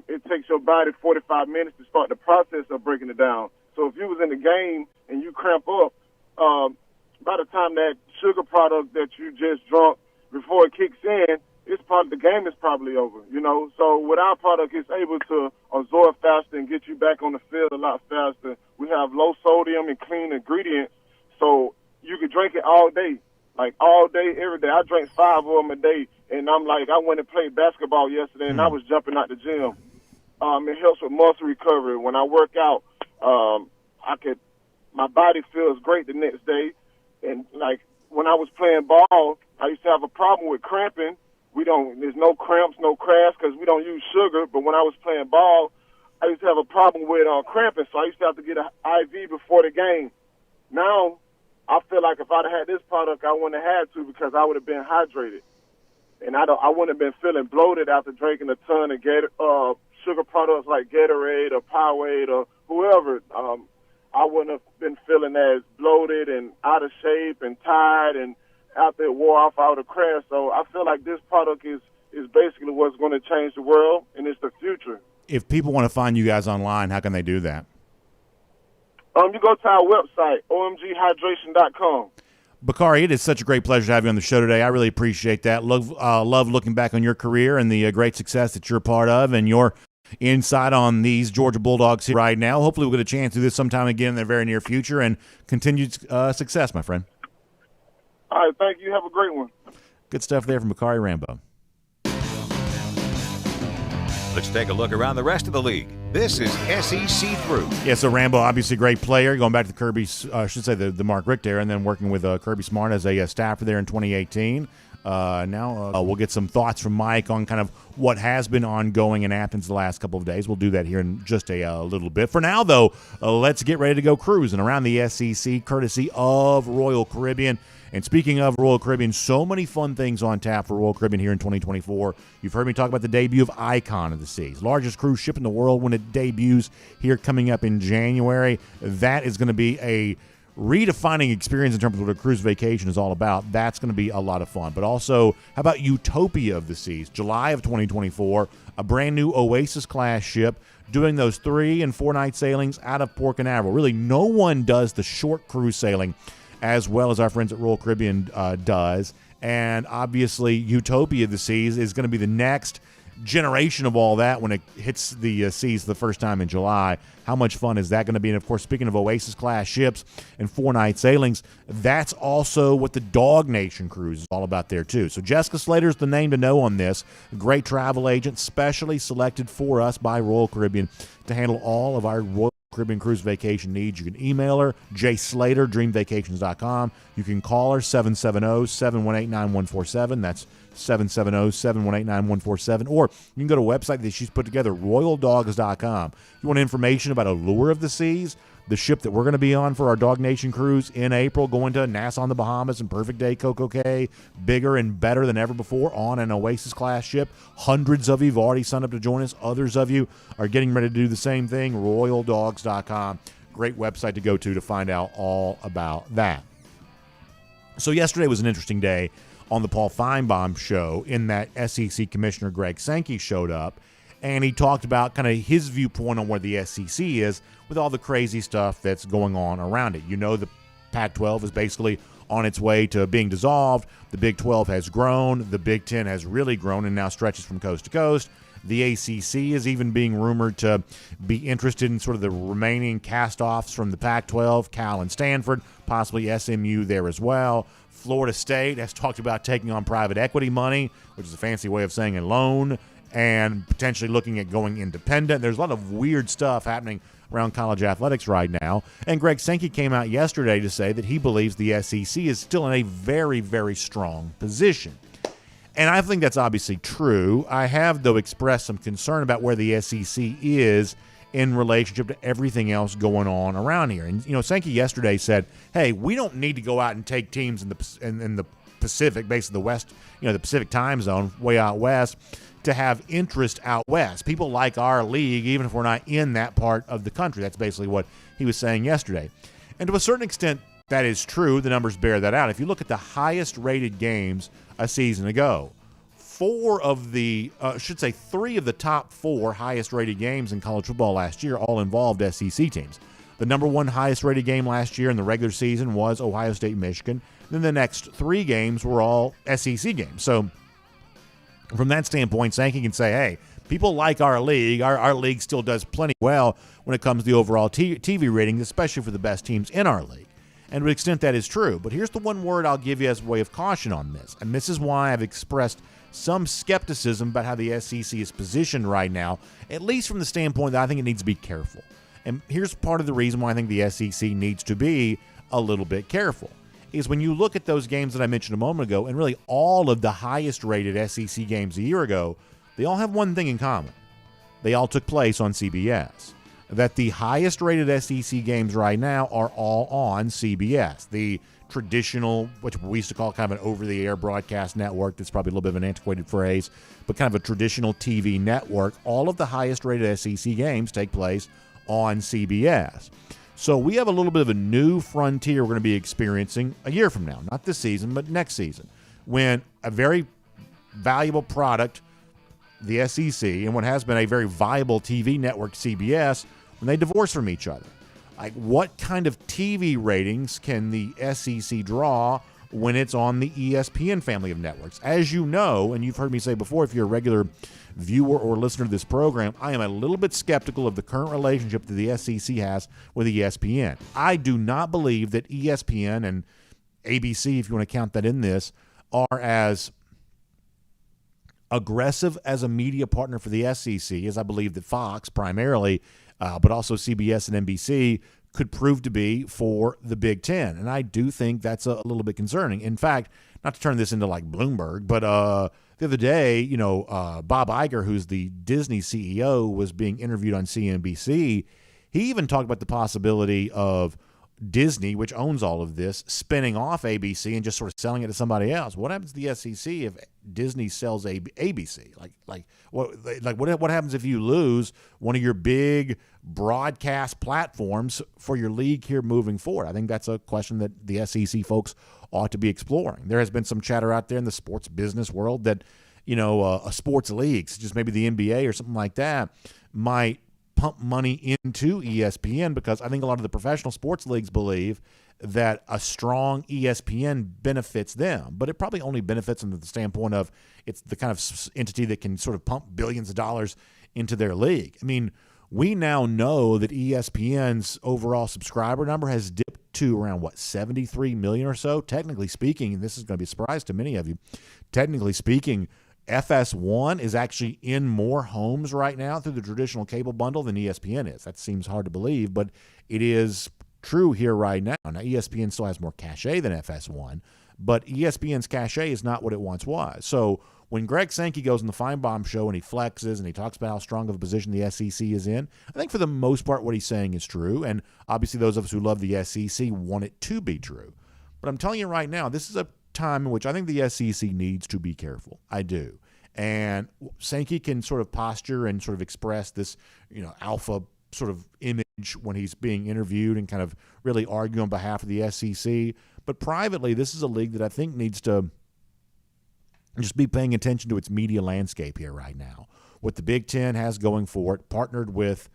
it takes your body 45 minutes to start the process of breaking it down. So if you was in the game and you cramp up, by the time that sugar product that you just drunk before it kicks in, the game is probably over, you know. So with our product, it's able to absorb faster and get you back on the field a lot faster. We have low sodium and clean ingredients, so you can drink it all day. Like all day, every day. I drank 5 of them a day, and I went and played basketball yesterday, and I was jumping out the gym. It helps with muscle recovery. When I work out, my body feels great the next day. And like when I was playing ball, I used to have a problem with cramping. There's no cramps, no cracks, because we don't use sugar. But when I was playing ball, I used to have a problem with cramping, so I used to have to get an IV before the game. Now, I feel like if I'd had this product, I wouldn't have had to, because I would have been hydrated. And I wouldn't have been feeling bloated after drinking a ton of sugar products like Gatorade or Powerade or whoever. I wouldn't have been feeling as bloated and out of shape and tired and after it wore off, I would have crashed. So I feel like this product is basically what's going to change the world, and it's the future. If people want to find you guys online, how can they do that? You go to our website, omghydration.com. Bacarri, it is such a great pleasure to have you on the show today. I really appreciate that. Love looking back on your career and the great success that you're a part of and your insight on these Georgia Bulldogs here right now. Hopefully we'll get a chance to do this sometime again in the very near future, and continued success, my friend. All right, thank you. Have a great one. Good stuff there from Bacarri Rambo. Let's take a look around the rest of the league. This is SEC Through. Yeah, so Rambo, obviously a great player, going back to Kirby, the Mark Richt era, and then working with Kirby Smart as a staffer there in 2018. Now we'll get some thoughts from Mike on kind of what has been ongoing in Athens the last couple of days. We'll do that here in just a little bit. For now, though, let's get ready to go cruising around the SEC, courtesy of Royal Caribbean. And speaking of Royal Caribbean, so many fun things on tap for Royal Caribbean here in 2024. You've heard me talk about the debut of Icon of the Seas, largest cruise ship in the world when it debuts here coming up in January. That is going to be a redefining experience in terms of what a cruise vacation is all about. That's going to be a lot of fun. But also, how about Utopia of the Seas, July of 2024, a brand new Oasis-class ship doing those 3 and 4 night sailings out of Port Canaveral. Really, no one does the short cruise sailing as well as our friends at Royal Caribbean does. And obviously, Utopia of the Seas is going to be the next generation of all that when it hits the seas the first time in July. How much fun is that going to be? And, of course, speaking of Oasis-class ships and 4-night sailings, that's also what the DawgNation cruise is all about there, too. So Jessica Slater's the name to know on this. A great travel agent, specially selected for us by Royal Caribbean to handle all of our Royal Caribbean cruise vacation needs. You can email her, jslater@dreamvacations.com. You can call her, 770-718-9147. That's 770-718-9147. Or you can go to a website that she's put together, royaldogs.com. You want information about Allure of the Seas, the ship that we're going to be on for our DawgNation cruise in April, going to Nassau in the Bahamas and Perfect Day Coco Cay, bigger and better than ever before on an Oasis-class ship. Hundreds of you have already signed up to join us. Others of you are getting ready to do the same thing, royaldogs.com. Great website to go to find out all about that. So yesterday was an interesting day on the Paul Feinbaum show in that SEC Commissioner Greg Sankey showed up, and he talked about kind of his viewpoint on where the SEC is with all the crazy stuff that's going on around it. You know, the Pac-12 is basically on its way to being dissolved. The Big 12 has grown. The Big 10 has really grown and now stretches from coast to coast. The ACC is even being rumored to be interested in sort of the remaining cast-offs from the Pac-12, Cal and Stanford, possibly SMU there as well. Florida State has talked about taking on private equity money, which is a fancy way of saying a loan, and potentially looking at going independent. There's a lot of weird stuff happening around college athletics right now. And Greg Sankey came out yesterday to say that he believes the SEC is still in a very, very strong position. And I think that's obviously true. I have, though, expressed some concern about where the SEC is in relationship to everything else going on around here. And, you know, Sankey yesterday said, hey, we don't need to go out and take teams in the Pacific, basically the West, you know, the Pacific time zone, way out west, to have interest out west. People like our league, even if we're not in that part of the country. That's basically what he was saying yesterday. And to a certain extent, that is true. The numbers bear that out. If you look at the highest rated games a season ago, three of the top 4 highest rated games in college football last year all involved SEC teams. The number 1 highest rated game last year in the regular season was Ohio State, Michigan. Then the next 3 games were all SEC games. So from that standpoint, Sankey can say, hey, people like our league. Our league still does plenty well when it comes to the overall TV ratings, especially for the best teams in our league. And to an extent, that is true. But here's the one word I'll give you as a way of caution on this. And this is why I've expressed some skepticism about how the SEC is positioned right now, at least from the standpoint that I think it needs to be careful. And here's part of the reason why I think the SEC needs to be a little bit careful, is when you look at those games that I mentioned a moment ago, and really all of the highest-rated SEC games a year ago, they all have one thing in common. They all took place on CBS. That the highest-rated SEC games right now are all on CBS, the traditional, which we used to call kind of an over-the-air broadcast network. That's probably a little bit of an antiquated phrase, but kind of a traditional TV network. All of the highest-rated SEC games take place on CBS. So we have a little bit of a new frontier we're going to be experiencing a year from now, not this season, but next season, when a very valuable product, the SEC, and what has been a very viable TV network, CBS, when they divorce from each other. Like, what kind of TV ratings can the SEC draw when it's on the ESPN family of networks? As you know, and you've heard me say before, if you're a regular viewer or listener to this program, I am a little bit skeptical of the current relationship that the SEC has with ESPN. I do not believe that ESPN and ABC, if you want to count that in this, are as aggressive as a media partner for the SEC as I believe that Fox primarily, but also CBS and NBC, could prove to be for the Big Ten. And I do think that's a little bit concerning. In fact, not to turn this into like Bloomberg, but the other day, Bob Iger, who's the Disney CEO, was being interviewed on CNBC. He even talked about the possibility of Disney, which owns all of this, spinning off ABC and just sort of selling it to somebody else. What happens to the SEC if Disney sells ABC? What happens if you lose one of your big broadcast platforms for your league here moving forward? I think that's a question that the SEC folks ought to be exploring. There has been some chatter out there in the sports business world that, a sports league, just maybe the NBA or something like that, might pump money into ESPN, because I think a lot of the professional sports leagues believe that a strong ESPN benefits them, but it probably only benefits them from the standpoint of it's the kind of entity that can sort of pump billions of dollars into their league. I mean, we now know that ESPN's overall subscriber number has dipped to around, 73 million or so. Technically speaking, and this is going to be a surprise to many of you, technically speaking, FS1 is actually in more homes right now through the traditional cable bundle than ESPN is. That seems hard to believe, but it is true here right now. Now, ESPN still has more cachet than FS1, but ESPN's cachet is not what it once was. So when Greg Sankey goes on the Feinbaum show and he flexes and he talks about how strong of a position the SEC is in, I think for the most part what he's saying is true, and obviously those of us who love the SEC want it to be true. But I'm telling you right now, this is a time in which I think the SEC needs to be careful. I do. And Sankey can sort of posture and sort of express this, alpha sort of image when he's being interviewed and kind of really argue on behalf of the SEC. But privately, this is a league that I think needs to just be paying attention to its media landscape here right now. What the Big Ten has going for it, partnered with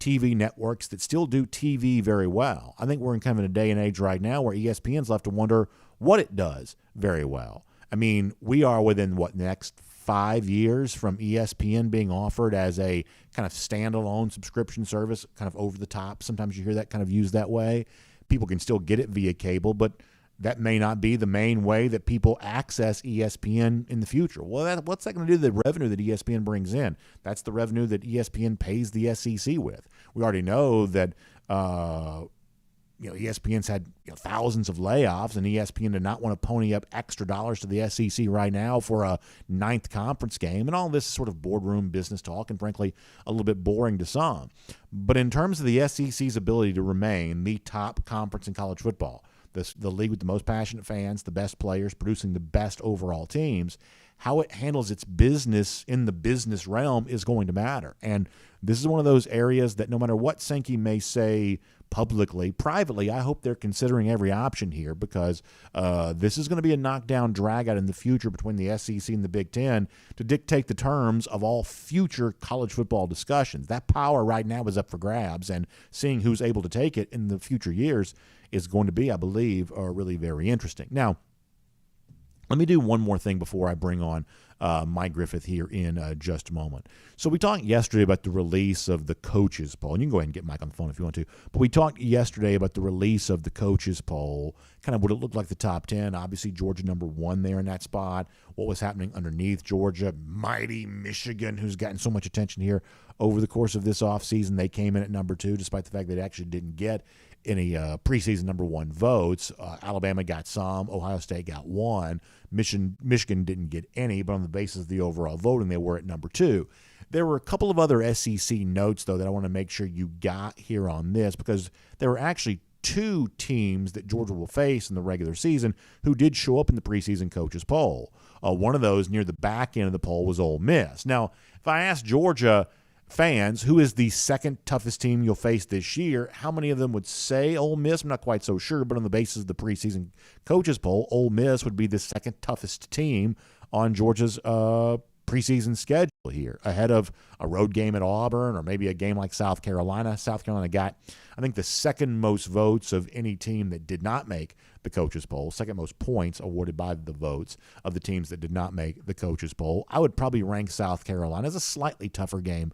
TV networks that still do TV very well. I think we're in kind of in a day and age right now where ESPN's left to wonder what it does very well. I mean, we are within, next 5 years from ESPN being offered as a kind of standalone subscription service, kind of over the top. Sometimes you hear that kind of used that way. People can still get it via cable, but that may not be the main way that people access ESPN in the future. Well, what's that going to do to the revenue that ESPN brings in? That's the revenue that ESPN pays the SEC with. We already know that ESPN's had thousands of layoffs, and ESPN did not want to pony up extra dollars to the SEC right now for a 9th conference game. And all this is sort of boardroom business talk and, frankly, a little bit boring to some. But in terms of the SEC's ability to remain the top conference in college football, the league with the most passionate fans, the best players, producing the best overall teams, how it handles its business in the business realm is going to matter. And this is one of those areas that no matter what Sankey may say publicly, privately, I hope they're considering every option here, because this is going to be a knockdown drag-out in the future between the SEC and the Big Ten to dictate the terms of all future college football discussions. That power right now is up for grabs, and seeing who's able to take it in the future years is going to be, I believe, really very interesting. Now, let me do one more thing before I bring on Mike Griffith here in just a moment. So we talked yesterday about the release of the coaches poll, and you can go ahead and get Mike on the phone if you want to. But we talked yesterday about the release of the coaches poll, kind of what it looked like the top 10. Obviously, Georgia number 1 there in that spot. What was happening underneath Georgia? Mighty Michigan, who's gotten so much attention here over the course of this offseason. They came in at number 2, despite the fact that they actually didn't get any preseason number 1 votes. Alabama got some. Ohio State got 1. Michigan didn't get any, but on the basis of the overall voting, they were at number 2. There were a couple of other SEC notes, though, that I want to make sure you got here on this, because there were actually 2 teams that Georgia will face in the regular season who did show up in the preseason coaches poll. One of those near the back end of the poll was Ole Miss. Now, if I asked Georgia fans who is the second toughest team you'll face this year, how many of them would say Ole Miss? I'm not quite so sure, but on the basis of the preseason coaches poll, Ole Miss would be the second toughest team on Georgia's preseason schedule here, ahead of a road game at Auburn or maybe a game like South Carolina. South Carolina got, I think, the second most votes of any team that did not make the coaches poll, second most points awarded by the votes of the teams that did not make the coaches poll. I would probably rank South Carolina as a slightly tougher game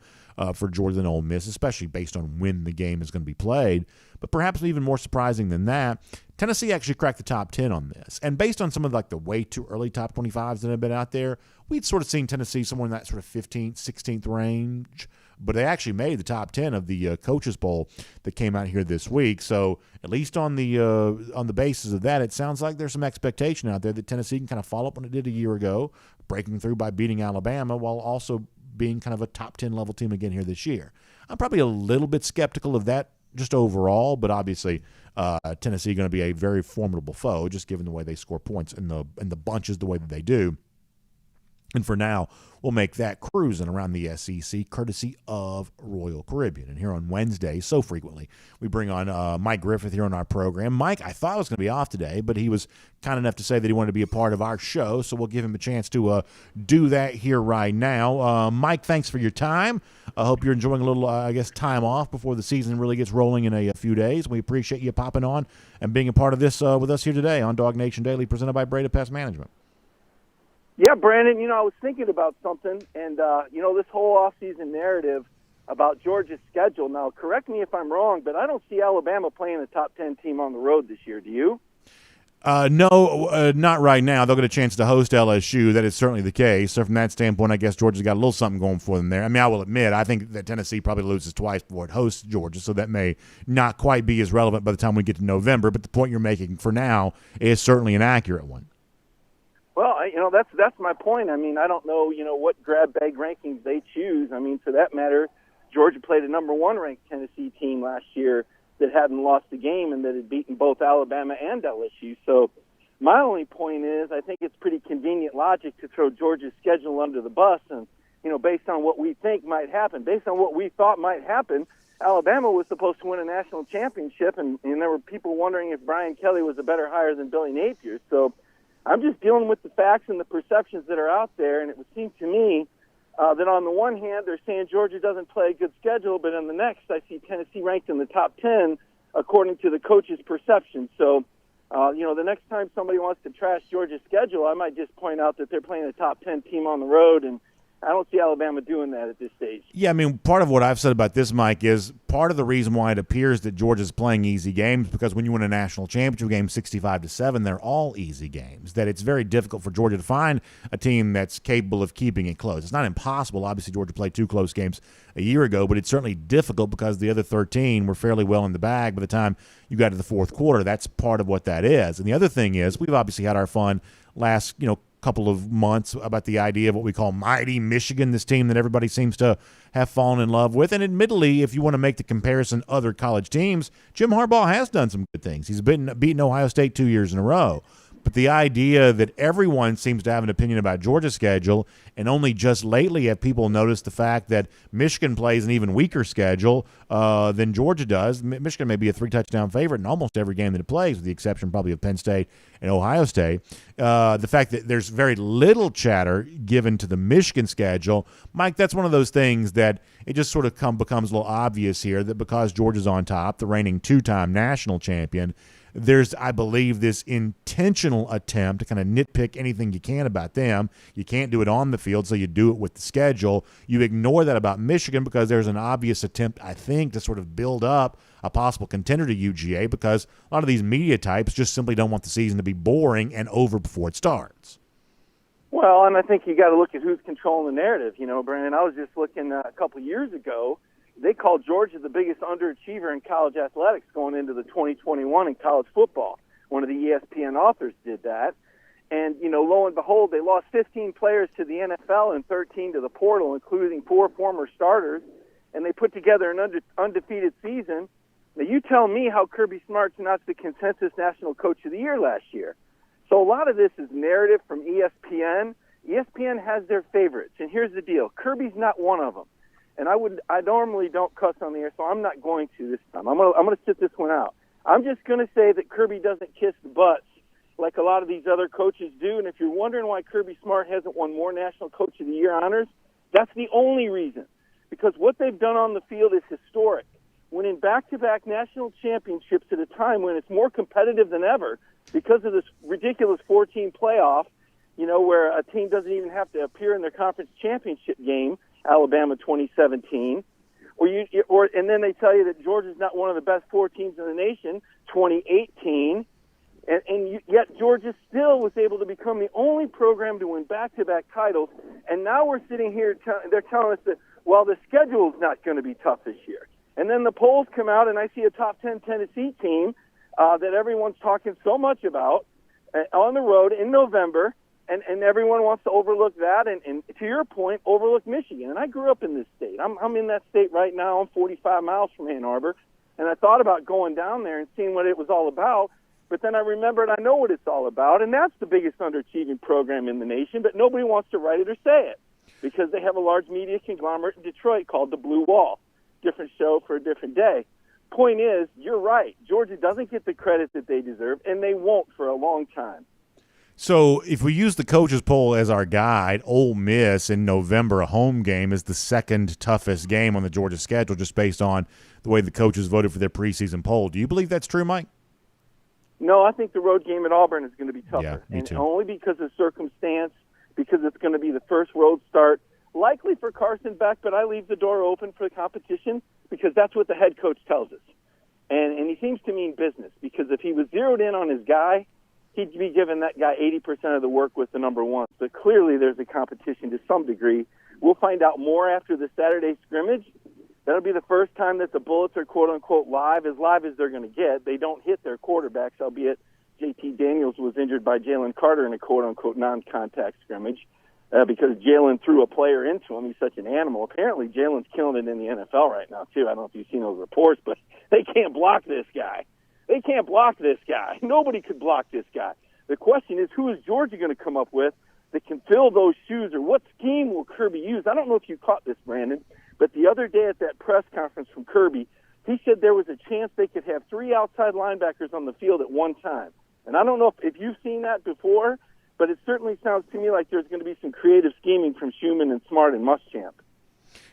for Georgia than Ole Miss, especially based on when the game is going to be played. But perhaps even more surprising than that, Tennessee actually cracked the top 10 on this. And based on some of the way too early top 25s that have been out there, we'd sort of seen Tennessee somewhere in that sort of 15th, 16th range but they actually made the top 10 of the Coaches Poll that came out here this week. So at least on the basis of that, it sounds like there's some expectation out there that Tennessee can kind of follow up on what it did a year ago, breaking through by beating Alabama while also being kind of a top 10 level team again here this year. I'm probably a little bit skeptical of that just overall, but obviously Tennessee going to be a very formidable foe, just given the way they score points in the bunches the way that they do. And for now, we'll make that cruising around the SEC courtesy of Royal Caribbean. And here on Wednesday, so frequently, we bring on Mike Griffith here on our program. Mike, I thought was going to be off today, but he was kind enough to say that he wanted to be a part of our show, so we'll give him a chance to do that here right now. Mike, thanks for your time. I hope you're enjoying a little, time off before the season really gets rolling in a few days. We appreciate you popping on and being a part of this with us here today on DawgNation Daily, presented by Breda Pest Management. Yeah, Brandon, I was thinking about something, and, this whole offseason narrative about Georgia's schedule. Now, correct me if I'm wrong, but I don't see Alabama playing a top 10 team on the road this year. Do you? No, not right now. They'll get a chance to host LSU. That is certainly the case. So from that standpoint, I guess Georgia's got a little something going for them there. I mean, I will admit, I think that Tennessee probably loses twice before it hosts Georgia, so that may not quite be as relevant by the time we get to November. But the point you're making for now is certainly an accurate one. Well, that's my point. I mean, I don't know, what grab bag rankings they choose. I mean, for that matter, Georgia played a number 1 ranked Tennessee team last year that hadn't lost a game and that had beaten both Alabama and LSU. So my only point is I think it's pretty convenient logic to throw Georgia's schedule under the bus and, based on what we think might happen, based on what we thought might happen, Alabama was supposed to win a national championship, and there were people wondering if Brian Kelly was a better hire than Billy Napier. So I'm just dealing with the facts and the perceptions that are out there, and it would seem to me that on the one hand, they're saying Georgia doesn't play a good schedule, but on the next, I see Tennessee ranked in the top 10 according to the coach's perception. So, the next time somebody wants to trash Georgia's schedule, I might just point out that they're playing a top 10 team on the road, and I don't see Alabama doing that at this stage. Yeah, I mean, part of what I've said about this, Mike, is part of the reason why it appears that Georgia's playing easy games because when you win a national championship game 65-7, they're all easy games. That it's very difficult for Georgia to find a team that's capable of keeping it close. It's not impossible. Obviously, Georgia played 2 close games a year ago, but it's certainly difficult because the other 13 were fairly well in the bag by the time you got to the fourth quarter. That's part of what that is. And the other thing is we've obviously had our fun last, couple of months about the idea of what we call mighty Michigan, this team that everybody seems to have fallen in love with. And admittedly, if you want to make the comparison other college teams, Jim Harbaugh has done some good things. He's beaten Ohio State 2 years in a row. But the idea that everyone seems to have an opinion about Georgia's schedule, and only just lately have people noticed the fact that Michigan plays an even weaker schedule than Georgia does. Michigan may be a 3-touchdown favorite in almost every game that it plays, with the exception probably of Penn State and Ohio State. The fact that there's very little chatter given to the Michigan schedule, Mike, that's one of those things that it just sort of becomes a little obvious here that because Georgia's on top, the reigning 2-time national champion, there's, I believe, this intentional attempt to kind of nitpick anything you can about them. You can't do it on the field, so you do it with the schedule. You ignore that about Michigan because there's an obvious attempt, I think, to sort of build up a possible contender to UGA because a lot of these media types just simply don't want the season to be boring and over before it starts. Well, and I think you got to look at who's controlling the narrative. Brandon, I was just looking a couple years ago. They called Georgia the biggest underachiever in college athletics going into the 2021 in college football. One of the ESPN authors did that. And, lo and behold, they lost 15 players to the NFL and 13 to the portal, including 4 former starters. And they put together an undefeated season. Now, you tell me how Kirby Smart's not the consensus National Coach of the Year last year. So a lot of this is narrative from ESPN. ESPN has their favorites. And here's the deal. Kirby's not one of them. And I normally don't cuss on the air, so I'm not going to this time. I'm gonna sit this one out. I'm just gonna say that Kirby doesn't kiss the butts like a lot of these other coaches do. And if you're wondering why Kirby Smart hasn't won more National Coach of the Year honors, that's the only reason. Because what they've done on the field is historic. Winning back-to-back national championships at a time when it's more competitive than ever because of this ridiculous 14 playoff, where a team doesn't even have to appear in their conference championship game. Alabama 2017, and then they tell you that Georgia's not one of the best 4 teams in the nation, 2018, and yet Georgia still was able to become the only program to win back-to-back titles, and now we're sitting here, they're telling us that, Well, the schedule is not going to be tough this year. And then the polls come out, and I see a top 10 Tennessee team that everyone's talking so much about on the road in November, and everyone wants to overlook that, and to your point, overlook Michigan. And I grew up in this state. I'm in that state right now. I'm 45 miles from Ann Arbor, and I thought about going down there and seeing what it was all about, but then I remembered I know what it's all about, and that's the biggest underachieving program in the nation, but nobody wants to write it or say it because they have a large media conglomerate in Detroit called the Blue Wall. Different show for a different day. Point is, you're right. Georgia doesn't get the credit that they deserve, and they won't for a long time. So if we use the coaches poll as our guide, Ole Miss in November, a home game, is the second toughest game on the Georgia schedule just based on the way the coaches voted for their preseason poll. Do you believe that's true, Mike? No, I think the road game at Auburn is going to be tougher. Yeah, me too. And only because of circumstance, because it's going to be the first road start, likely for Carson Beck, but I leave the door open for the competition because that's what the head coach tells us. And he seems to mean business because if he was zeroed in on his guy, he'd be giving that guy 80% of the work with the number one. But clearly there's a competition to some degree. We'll find out more after the Saturday scrimmage. That'll be the first time that the Bullets are quote-unquote live as they're going to get. They don't hit their quarterbacks, albeit J.T. Daniels was injured by Jalen Carter in a quote-unquote non-contact scrimmage because Jalen threw a player into him. He's such an animal. Apparently Jalen's killing it in the NFL right now, too. I don't know if you've seen those reports, but they can't block this guy. They can't block this guy. Nobody could block this guy. The question is, who is Georgia going to come up with that can fill those shoes, or what scheme will Kirby use? I don't know if you caught this, Brandon, but the other day at that press conference from Kirby, he said there was a chance they could have 3 outside linebackers on the field at one time. And I don't know if you've seen that before, but it certainly sounds to me like there's going to be some creative scheming from Schumann and Smart and Muschamp.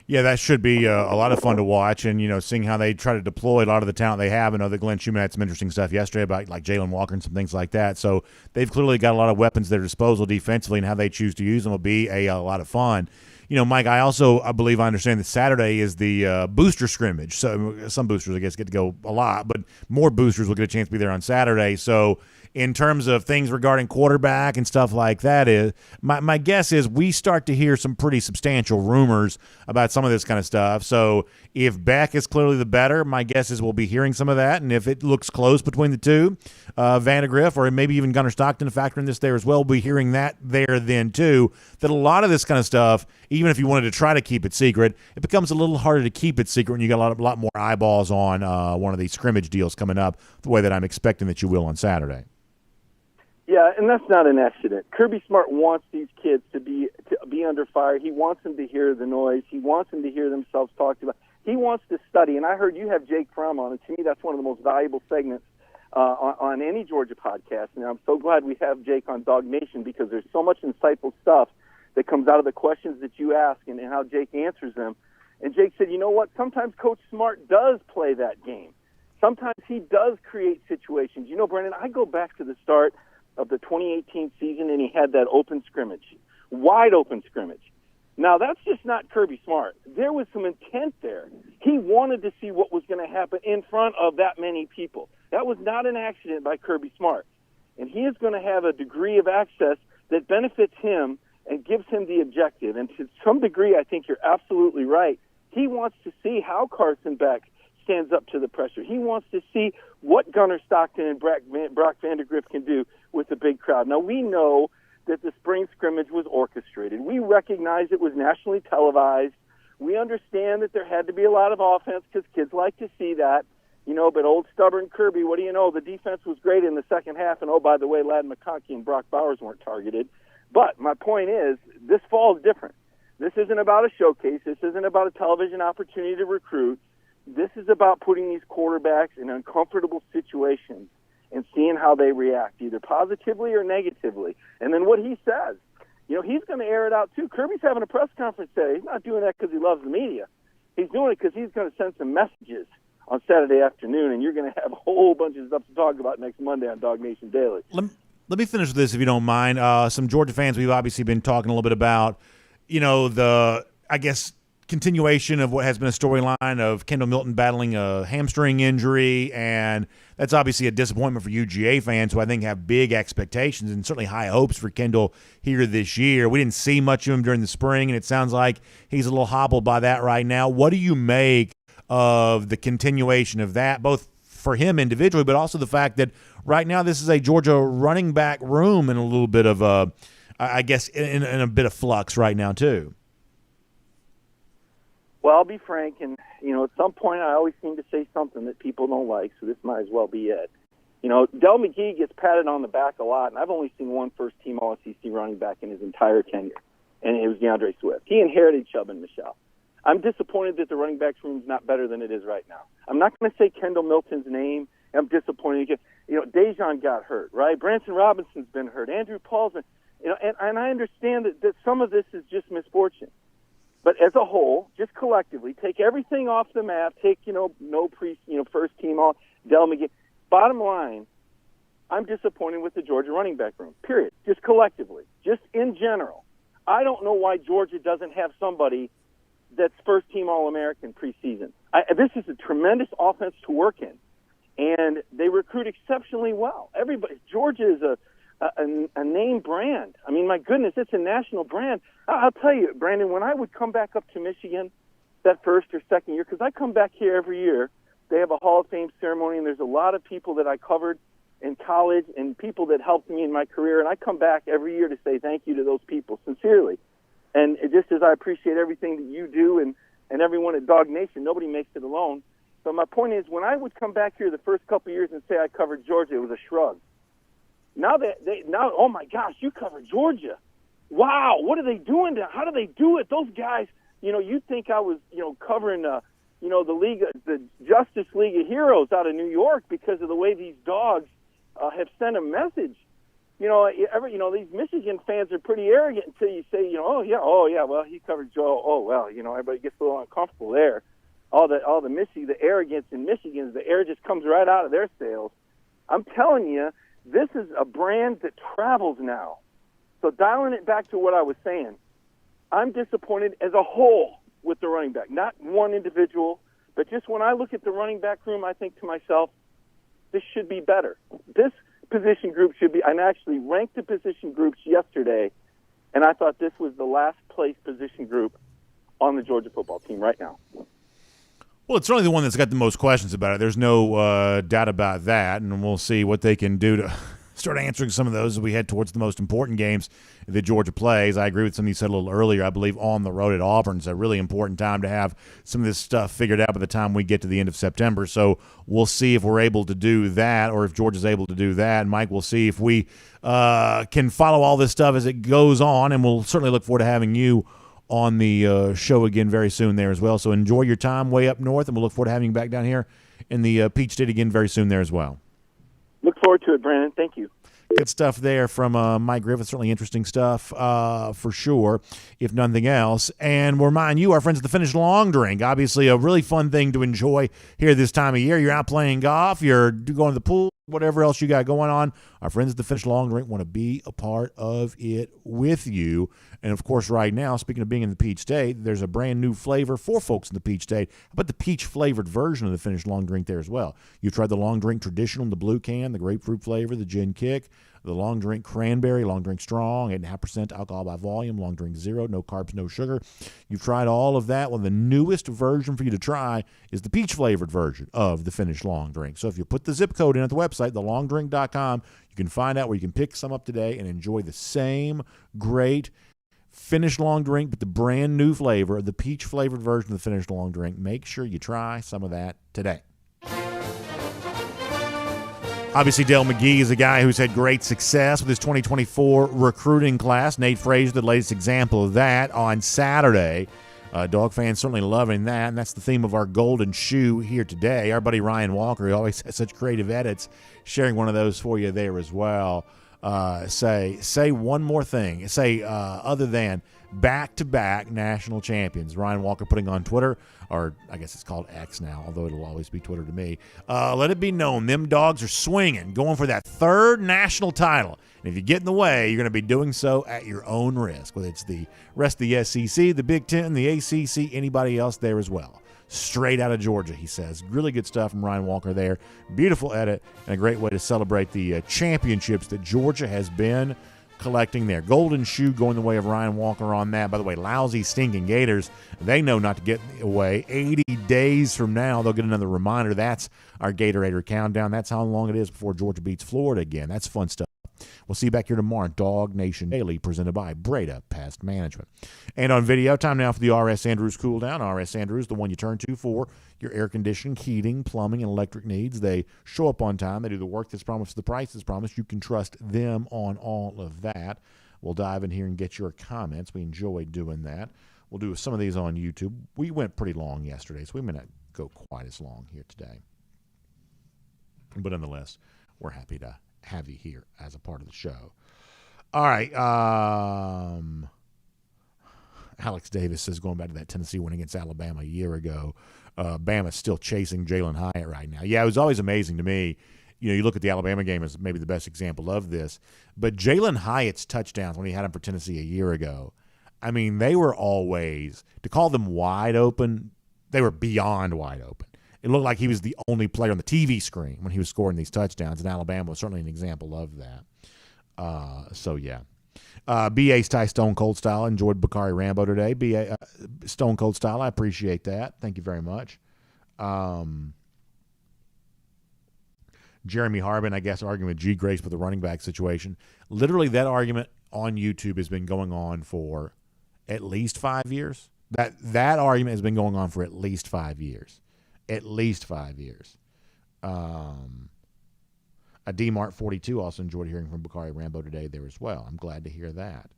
Yeah, that should be a lot of fun to watch, and seeing how they try to deploy a lot of the talent they have. I know that Glenn Schumann had some interesting stuff yesterday about like Jalen Walker and some things like that. So they've clearly got a lot of weapons at their disposal defensively, and how they choose to use them will be a lot of fun. Mike, I believe I understand that Saturday is the booster scrimmage. So some boosters, I guess, get to go a lot, but more boosters will get a chance to be there on Saturday. So in terms of things regarding quarterback and stuff like that, is my guess is we start to hear some pretty substantial rumors about some of this kind of stuff. So if Beck is clearly the better, my guess is we'll be hearing some of that. And if it looks close between the two, Vandegrift or maybe even Gunnar Stockton to factor in this there as well, we'll be hearing that there then too, that a lot of this kind of stuff, even if you wanted to try to keep it secret, it becomes a little harder to keep it secret when you got a lot more eyeballs on one of these scrimmage deals coming up the way that I'm expecting that you will on Saturday. Yeah, and that's not an accident. Kirby Smart wants these kids to be under fire. He wants them to hear the noise. He wants them to hear themselves talked about. He wants to study, and I heard you have Jake Fromm on, and to me that's one of the most valuable segments on any Georgia podcast. And I'm so glad we have Jake on DawgNation because there's so much insightful stuff that comes out of the questions that you ask and how Jake answers them. And Jake said, you know what, sometimes Coach Smart does play that game. Sometimes he does create situations. Brendan, I go back to the start of the 2018 season, and he had that open scrimmage, wide open scrimmage. Now, that's just not Kirby Smart. There was some intent there. He wanted to see what was going to happen in front of that many people. That was not an accident by Kirby Smart. And he is going to have a degree of access that benefits him and gives him the objective. And to some degree, I think you're absolutely right. He wants to see how Carson Beck stands up to the pressure. He wants to see what Gunnar Stockton and Brock Vandegrift can do with the big crowd. Now, we know that the spring scrimmage was orchestrated. We recognize it was nationally televised. We understand that there had to be a lot of offense because kids like to see that. But old stubborn Kirby, what do you know? The defense was great in the second half, and oh, by the way, Ladd McConkey and Brock Bowers weren't targeted. But my point is, this fall is different. This isn't about a showcase. This isn't about a television opportunity to recruit. This is about putting these quarterbacks in uncomfortable situations and seeing how they react, either positively or negatively. And then what he says, he's going to air it out too. Kirby's having a press conference today. He's not doing that because he loves the media. He's doing it because he's going to send some messages on Saturday afternoon, and you're going to have a whole bunch of stuff to talk about next Monday on DawgNation Daily. Let me finish with this, if you don't mind. Some Georgia fans we've obviously been talking a little bit about, continuation of what has been a storyline of Kendall Milton battling a hamstring injury, and that's obviously a disappointment for UGA fans who I think have big expectations and certainly high hopes for Kendall here this year. We didn't see much of him during the spring, and it sounds like he's a little hobbled by that right now. What do you make of the continuation of that, both for him individually, but also the fact that right now this is a Georgia running back room in a little bit of a, I guess, in a bit of flux right now too? Well, I'll be frank, and, at some point I always seem to say something that people don't like, so this might as well be it. Del McGee gets patted on the back a lot, and I've only seen one first-team All-SEC running back in his entire tenure, and it was DeAndre Swift. He inherited Chubb and Michelle. I'm disappointed that the running backs room is not better than it is right now. I'm not going to say Kendall Milton's name. I'm disappointed. Dejon got hurt, right? Branson Robinson's been hurt. Andrew Paul's been, and I understand that some of this is just misfortune. But as a whole, just collectively, take everything off the map. Take, first team all Del McGee. Bottom line, I'm disappointed with the Georgia running back room, period. Just collectively, just in general. I don't know why Georgia doesn't have somebody that's first-team All-American preseason. This is a tremendous offense to work in, and they recruit exceptionally well. Georgia is a name brand. I mean, my goodness, it's a national brand. I'll tell you, Brandon, when I would come back up to Michigan that first or second year, because I come back here every year, they have a Hall of Fame ceremony, and there's a lot of people that I covered in college and people that helped me in my career, and I come back every year to say thank you to those people, sincerely. And just as I appreciate everything that you do and everyone at DawgNation, nobody makes it alone. So my point is, when I would come back here the first couple of years and say I covered Georgia, it was a shrug. Now, oh my gosh, you covered Georgia. Wow, what are they doing? How do they do it? Those guys, you'd think I was, covering, the Justice League of Heroes out of New York because of the way these dogs have sent a message. These Michigan fans are pretty arrogant until you say, well, he covered Joe. Oh, well, everybody gets a little uncomfortable there. All the arrogance in Michigan, the air just comes right out of their sails. I'm telling you, this is a brand that travels now. So dialing it back to what I was saying, I'm disappointed as a whole with the running back. Not one individual, but just when I look at the running back room, I think to myself, this should be better. This position group should be, I actually ranked the position groups yesterday, and I thought this was the last place position group on the Georgia football team right now. Well, it's certainly the one that's got the most questions about it. There's no doubt about that, and we'll see what they can do to start answering some of those as we head towards the most important games that Georgia plays. I agree with something you said a little earlier. I believe on the road at Auburn is a really important time to have some of this stuff figured out by the time we get to the end of September. So we'll see if we're able to do that or if Georgia's able to do that. And Mike, we'll see if we can follow all this stuff as it goes on, and we'll certainly look forward to having you on the show again very soon there as well. So enjoy your time way up north, and we'll look forward to having you back down here in the Peach State again very soon there as well. Look forward to it, Brandon. Thank you. Good stuff there from Mike Griffith. Certainly interesting stuff for sure, if nothing else. And we'll remind you, our friends at the Finish Long Drink, obviously a really fun thing to enjoy here this time of year. You're out playing golf, you're going to the pool, whatever else you got going on. Our friends at the Finish Long Drink want to be a part of it with you. And, of course, right now, speaking of being in the Peach State, there's a brand new flavor for folks in the Peach State. How about the peach-flavored version of the Finish Long Drink there as well? You tried the Long Drink Traditional in the blue can, the grapefruit flavor, the gin kick, the Long Drink Cranberry, Long Drink Strong, 8.5% alcohol by volume, Long Drink Zero, no carbs, no sugar. You've tried all of that. Well, the newest version for you to try is the peach-flavored version of the Finish Long Drink. So if you put the zip code in at the website, thelongdrink.com, you can find out where you can pick some up today and enjoy the same great Finish Long Drink, but the brand new flavor, the peach-flavored version of the Finish Long Drink. Make sure you try some of that today. Obviously, Dale McGee is a guy who's had great success with his 2024 recruiting class. Nate Frazier, the latest example of that on Saturday. Dog fans certainly loving that, and that's the theme of our golden shoe here today. Our buddy Ryan Walker, who always has such creative edits, sharing one of those for you there as well. say one more thing. Say other than back-to-back national champions. Ryan Walker putting on Twitter, or I guess it's called X now, although it'll always be Twitter to me. Let it be known, them dogs are swinging, going for that third national title. And if you get in the way, you're going to be doing so at your own risk, whether it's the rest of the SEC, the Big Ten, the ACC, anybody else there as well. Straight out of Georgia, he says. Really good stuff from Ryan Walker there. Beautiful edit and a great way to celebrate the championships that Georgia has been collecting there. Golden shoe going the way of Ryan Walker on that. By the way, lousy, stinking Gators, they know not to get away. 80 days from now, they'll get another reminder. That's our Gator Hater countdown. That's how long it is before Georgia beats Florida again. That's fun stuff. We'll see you back here tomorrow. DawgNation Daily, presented by Breda Pest Management. And on video, time now for the R.S. Andrews Cool Down. R.S. Andrews, the one you turn to for your air conditioning, heating, plumbing, and electric needs. They show up on time. They do the work that's promised, the price that's promised. You can trust them on all of that. We'll dive in here and get your comments. We enjoy doing that. We'll do some of these on YouTube. We went pretty long yesterday, so we may not go quite as long here today. But nonetheless, we're happy to have you here as a part of the show. All right. Alex Davis says, going back to that Tennessee win against Alabama a year ago, Bama's still chasing Jalen Hyatt right now. Yeah, it was always amazing to me. You know, you look at the Alabama game as maybe the best example of this, but Jalen Hyatt's touchdowns when he had them for Tennessee a year ago, I mean, they were always, to call them wide open, they were beyond wide open. It looked like he was the only player on the TV screen when he was scoring these touchdowns, and Alabama was certainly an example of that. So, yeah. BA's Ty Stone Cold Style enjoyed Bacarri Rambo today. BA Stone Cold Style, I appreciate that. Thank you very much. Jeremy Harbin, I guess, arguing with G. Grace with the running back situation. Literally, that argument on YouTube has been going on for at least 5 years. That argument has been going on for at least 5 years. At least 5 years. A DMart42 also enjoyed hearing from Bacarri Rambo today there as well. I'm glad to hear that.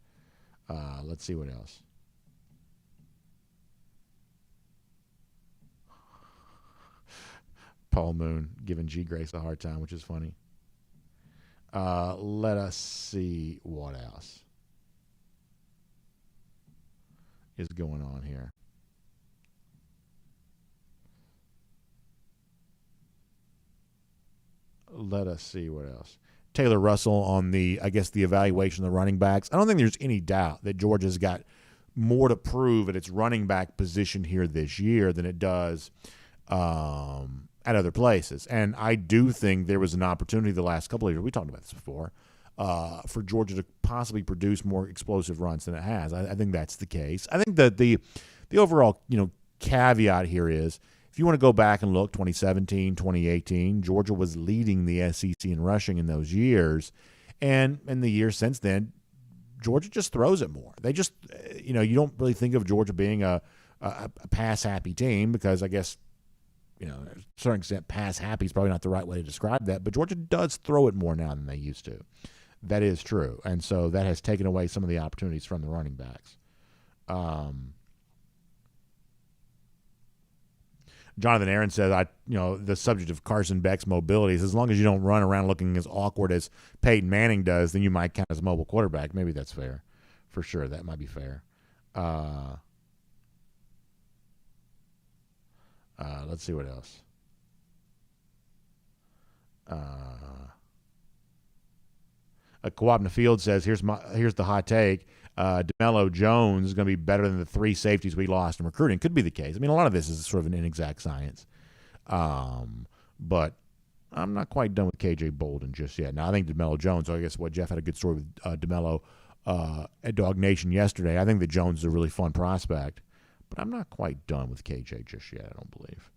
Let's see what else. Paul Moon giving G. Grace a hard time, which is funny. Let us see what else is going on here. Let us see what else. Taylor Russell on the evaluation of the running backs. I don't think there's any doubt that Georgia's got more to prove at its running back position here this year than it does at other places. And I do think there was an opportunity the last couple of years, we talked about this before, for Georgia to possibly produce more explosive runs than it has. I think that's the case. I think that the overall, caveat here is, if you want to go back and look, 2017, 2018, Georgia was leading the SEC in rushing in those years. And in the years since then, Georgia just throws it more. They just, you don't really think of Georgia being a pass-happy team because I guess, to a certain extent, pass-happy is probably not the right way to describe that. But Georgia does throw it more now than they used to. That is true. And so that has taken away some of the opportunities from the running backs. Jonathan Aaron says, the subject of Carson Beck's mobility is as long as you don't run around looking as awkward as Peyton Manning does, then you might count as a mobile quarterback. Maybe that's fair. For sure, that might be fair. Let's see what else. Kawabna Field says, here's the hot take. DeMello Jones is going to be better than the three safeties we lost in recruiting. Could be the case. I mean, a lot of this is sort of an inexact science. But I'm not quite done with KJ Bolden just yet. Now, I think DeMello Jones, I guess Jeff had a good story with DeMello at DawgNation yesterday. I think that Jones is a really fun prospect. But I'm not quite done with KJ just yet, I don't believe.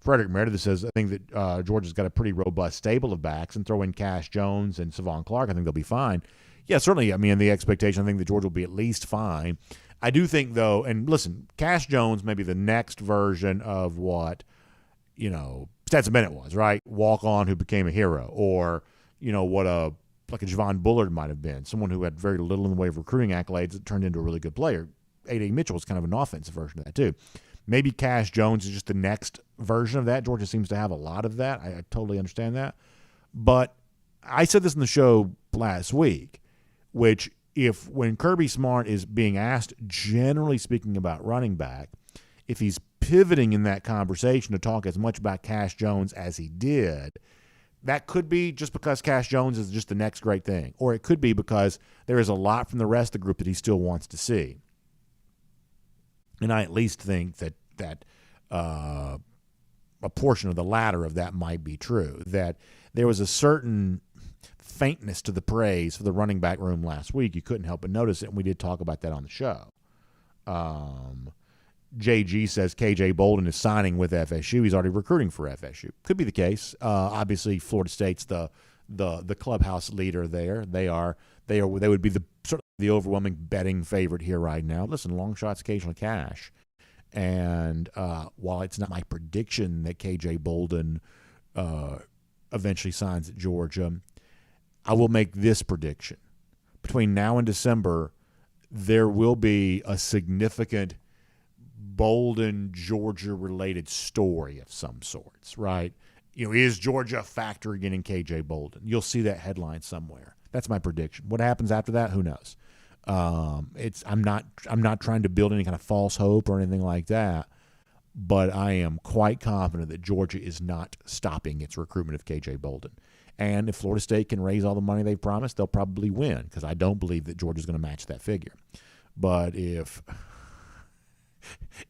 Frederick Meredith says, I think that Georgia's got a pretty robust stable of backs, and throw in Cash Jones and Savon Clark. I think they'll be fine. Yeah, certainly, I mean, the expectation, I think that Georgia will be at least fine. I do think, though, and listen, Cash Jones may be the next version of what, Stetson Bennett was, right? Walk-on who became a hero. Or, what a Javon Bullard might have been, someone who had very little in the way of recruiting accolades that turned into a really good player. A.D. Mitchell was kind of an offensive version of that, too. Maybe Cash Jones is just the next version of that. Georgia seems to have a lot of that. I totally understand that. But I said this in the show last week, which when Kirby Smart is being asked, generally speaking, about running back, if he's pivoting in that conversation to talk as much about Cash Jones as he did, that could be just because Cash Jones is just the next great thing. Or it could be because there is a lot from the rest of the group that he still wants to see. And I at least think that a portion of the latter of that might be true, that there was a certain faintness to the praise for the running back room last week. You couldn't help but notice it, and we did talk about that on the show. JG says KJ Bolden is signing with FSU. He's already recruiting for FSU. Could be the case. Obviously, Florida State's the clubhouse leader there. They would be certainly the overwhelming betting favorite here right now. Listen, long shots occasionally cash. And while it's not my prediction that KJ Bolden eventually signs at Georgia, I will make this prediction. Between now and December, there will be a significant Bolden, Georgia-related story of some sorts, right? Is Georgia a factor again in KJ Bolden? You'll see that headline somewhere. That's my prediction. What happens after that, who knows? I'm not trying to build any kind of false hope or anything like that, but I am quite confident that Georgia is not stopping its recruitment of KJ Bolden. And if Florida State can raise all the money they've promised, they'll probably win, because I don't believe that Georgia's going to match that figure. But if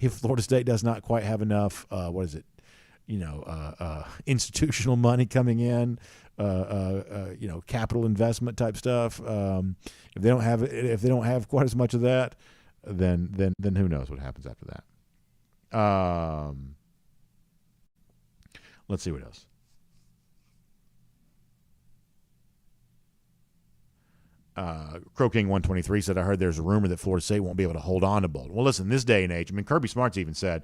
Florida State does not quite have enough, institutional money coming in, capital investment type stuff, if they don't have quite as much of that, then who knows what happens after that. Let's see what else. Crow King 123 said, I heard there's a rumor that Florida State won't be able to hold on to Bolden. Well, listen, this day and age, Kirby Smart's even said,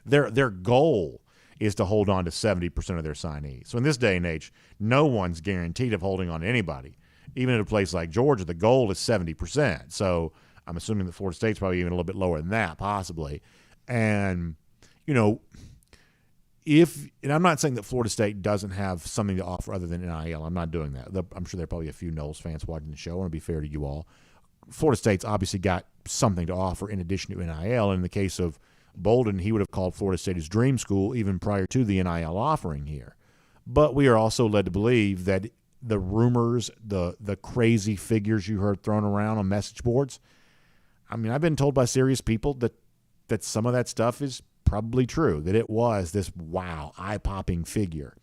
their goal is to hold on to 70% of their signees. So in this day and age, no one's guaranteed of holding on to anybody. Even at a place like Georgia, the goal is 70%. So I'm assuming that Florida State's probably even a little bit lower than that, possibly. And, and I'm not saying that Florida State doesn't have something to offer other than NIL. I'm not doing that. I'm sure there are probably a few Knowles fans watching the show. I want to be fair to you all. Florida State's obviously got something to offer in addition to NIL. In the case of Bolden, he would have called Florida State his dream school even prior to the NIL offering here. But we are also led to believe that the rumors, the crazy figures you heard thrown around on message boards, I've been told by serious people that some of that stuff is probably true, that it was this eye-popping figure.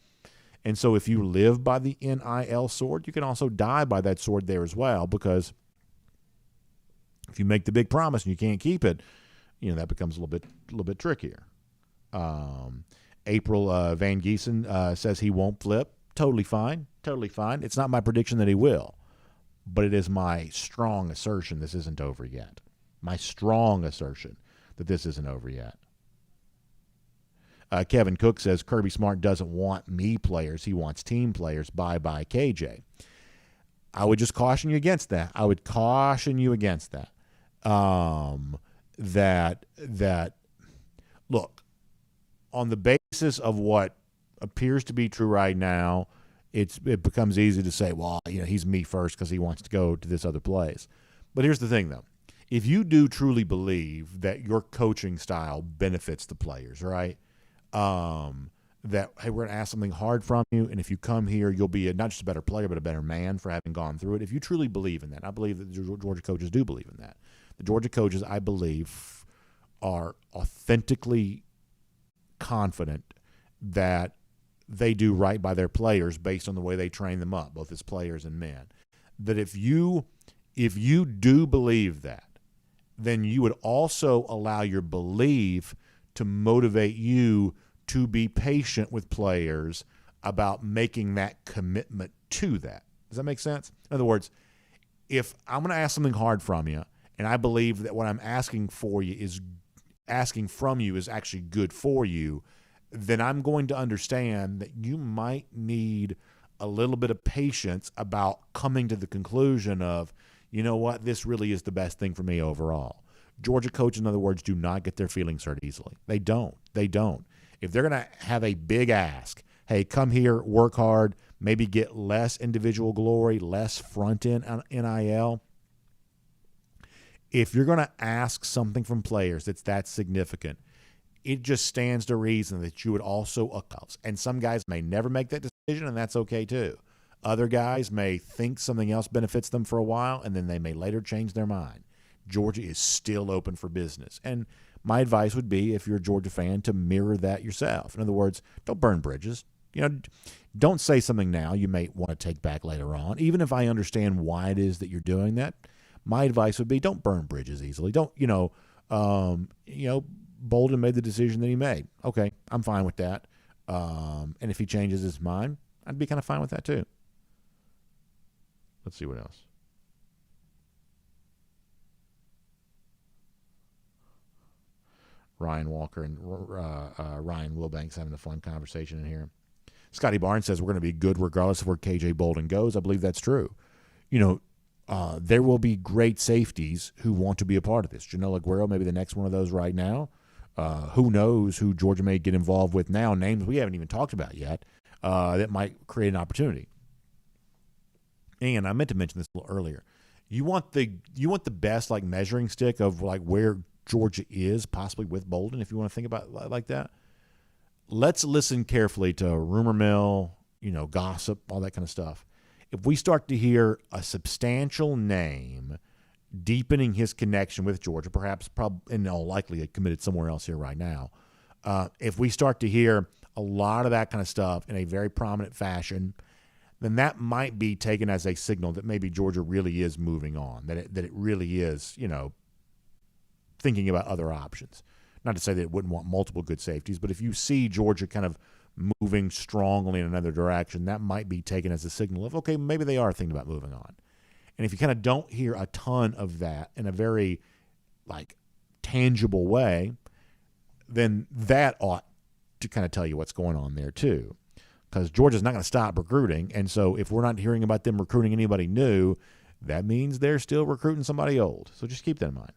And so if you live by the NIL sword, you can also die by that sword there as well, because if you make the big promise and you can't keep it, that becomes a little bit trickier. April Van Giesen says he won't flip. Totally fine. It's not my prediction that he will, but it is my strong assertion this isn't over yet. My strong assertion that this isn't over yet. Kevin Cook says Kirby Smart doesn't want me players. He wants team players. Bye-bye, KJ. I would just caution you against that. That look, on the basis of what appears to be true right now, it becomes easy to say, well, he's me first because he wants to go to this other place. But here's the thing, though. If you do truly believe that your coaching style benefits the players, right, that, hey, we're going to ask something hard from you, and if you come here, you'll be not just a better player, but a better man for having gone through it. If you truly believe in that, I believe that the Georgia coaches do believe in that. The Georgia coaches, I believe, are authentically confident that they do right by their players based on the way they train them up, both as players and men. That if you do believe that, then you would also allow your belief to motivate you to be patient with players about making that commitment to that. Does that make sense? In other words, if I'm going to ask something hard from you, and I believe that what I'm asking from you is actually good for you, then I'm going to understand that you might need a little bit of patience about coming to the conclusion of, you know what, this really is the best thing for me overall. Georgia coaches, in other words, do not get their feelings hurt easily. They don't. If they're going to have a big ask, hey, come here, work hard, maybe get less individual glory, less front-end NIL. If you're going to ask something from players that's that significant, it just stands to reason that you would also – and some guys may never make that decision, and that's okay too. Other guys may think something else benefits them for a while, and then they may later change their mind. Georgia is still open for business. And my advice would be, if you're a Georgia fan, to mirror that yourself. In other words, don't burn bridges. Don't say something now you may want to take back later on. Even if I understand why it is that you're doing that, my advice would be don't burn bridges easily. Don't, Bolden made the decision that he made. Okay, I'm fine with that. And if he changes his mind, I'd be kind of fine with that too. Let's see what else. Ryan Walker and Ryan Wilbanks having a fun conversation in here. Scotty Barnes says we're going to be good regardless of where KJ Bolden goes. I believe that's true. There will be great safeties who want to be a part of this. Janelle Aguero, maybe the next one of those right now. Who knows who Georgia may get involved with now, names we haven't even talked about yet, that might create an opportunity. And I meant to mention this a little earlier. You want the best measuring stick of where Georgia is possibly with Bolden, if you want to think about it like that. Let's listen carefully to rumor mill, gossip, all that kind of stuff. If we start to hear a substantial name deepening his connection with Georgia, perhaps in all likelihood committed somewhere else here right now, if we start to hear a lot of that kind of stuff in a very prominent fashion, then that might be taken as a signal that maybe Georgia really is moving on, that it really is, thinking about other options. Not to say that it wouldn't want multiple good safeties, but if you see Georgia kind of moving strongly in another direction, that might be taken as a signal of, okay, maybe they are thinking about moving on. And if you kind of don't hear a ton of that in a very tangible way, then that ought to kind of tell you what's going on there too. Because Georgia's not going to stop recruiting, and so if we're not hearing about them recruiting anybody new, that means they're still recruiting somebody old. So just keep that in mind.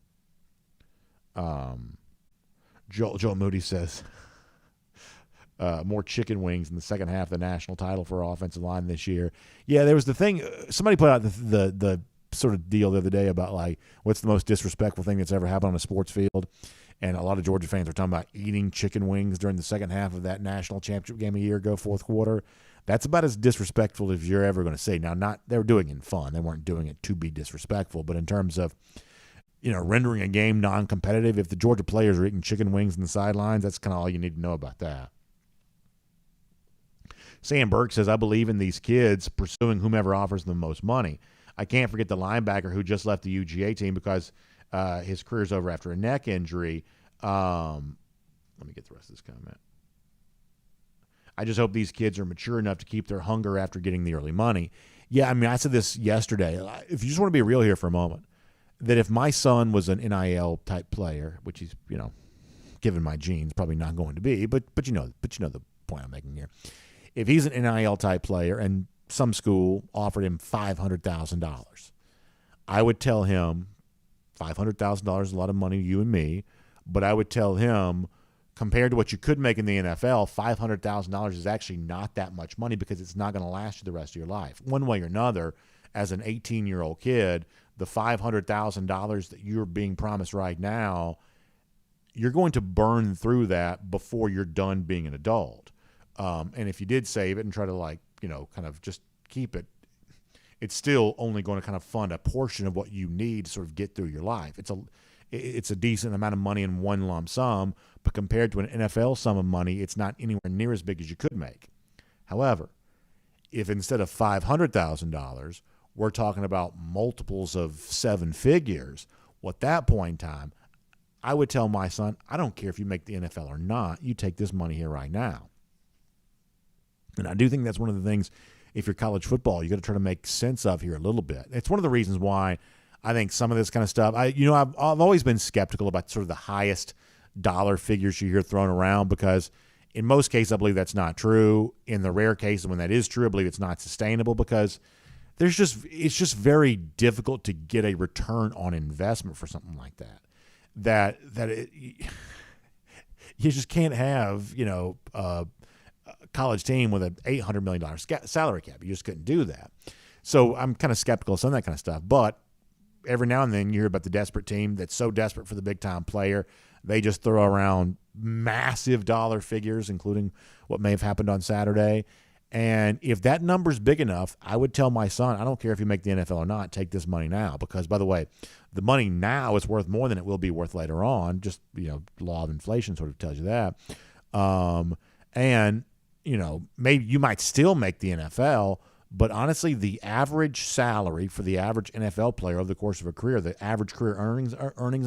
Joel Moody says more chicken wings in the second half of the national title for offensive line this year. Yeah, there was the thing. Somebody put out the sort of deal the other day about what's the most disrespectful thing that's ever happened on a sports field. And a lot of Georgia fans are talking about eating chicken wings during the second half of that national championship game a year ago, fourth quarter. That's about as disrespectful as you're ever going to see. Now, they were doing it in fun. They weren't doing it to be disrespectful. But in terms of, rendering a game non-competitive, if the Georgia players are eating chicken wings in the sidelines, that's kind of all you need to know about that. Sam Burke says, I believe in these kids pursuing whomever offers them the most money. I can't forget the linebacker who just left the UGA team because his career's over after a neck injury. Let me get the rest of this comment. I just hope these kids are mature enough to keep their hunger after getting the early money. Yeah, I said this yesterday. If you just want to be real here for a moment, that if my son was an NIL type player, which he's, given my genes, probably not going to be, but you know the point I'm making here. If he's an NIL type player and some school offered him $500,000, I would tell him $500,000 is a lot of money to you and me, but I would tell him, compared to what you could make in the NFL, $500,000 is actually not that much money because it's not going to last you the rest of your life. One way or another, as an 18-year-old kid, the $500,000 that you're being promised right now, you're going to burn through that before you're done being an adult. And if you did save it and try to kind of just keep it, it's still only going to kind of fund a portion of what you need to sort of get through your life. It's a decent amount of money in one lump sum, but compared to an NFL sum of money, it's not anywhere near as big as you could make. However, if instead of $500,000, we're talking about multiples of seven figures, well, at that point in time, I would tell my son, I don't care if you make the NFL or not, you take this money here right now. And I do think that's one of the things, if you're college football, you got to try to make sense of here a little bit. It's one of the reasons why I think some of this kind of stuff, I've always been skeptical about sort of the highest dollar figures you hear thrown around, because in most cases, I believe that's not true. In the rare cases when that is true, I believe it's not sustainable, because it's just very difficult to get a return on investment for something like that. You just can't have, college team with an $800 million salary cap. You just couldn't do that. So I'm kind of skeptical of some of that kind of stuff. But every now and then you hear about the desperate team that's so desperate for the big-time player, they just throw around massive dollar figures, including what may have happened on Saturday. And if that number's big enough, I would tell my son, I don't care if you make the NFL or not, take this money now. Because, by the way, the money now is worth more than it will be worth later on. Just, law of inflation sort of tells you that. And, maybe you might still make the NFL, but honestly, the average salary for the average NFL player over the course of a career, the average career earnings,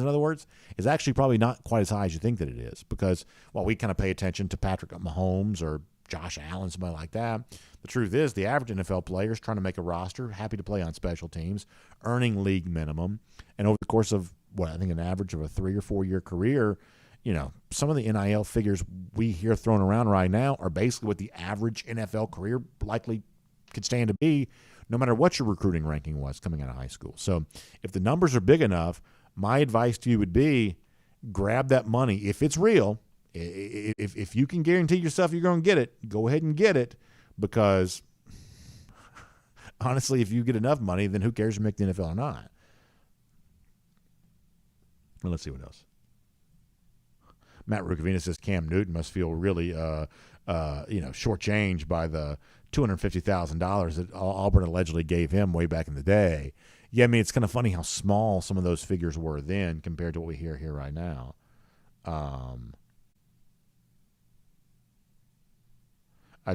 in other words, is actually probably not quite as high as you think that it is. Because while we kind of pay attention to Patrick Mahomes or Josh Allen, somebody like that, the truth is the average NFL player is trying to make a roster, happy to play on special teams, earning league minimum, and over the course of I think an average of a 3 or 4 year career, some of the NIL figures we hear thrown around right now are basically what the average NFL career likely could stand to be, no matter what your recruiting ranking was coming out of high school. So if the numbers are big enough, my advice to you would be grab that money. If it's real, if you can guarantee yourself you're going to get it, go ahead and get it, because honestly, if you get enough money, then who cares if you make the NFL or not? Well, let's see what else. Matt Rukavina says Cam Newton must feel really shortchanged by the $250,000 that Auburn allegedly gave him way back in the day. Yeah, I mean, it's kind of funny how small some of those figures were then compared to what we hear here right now.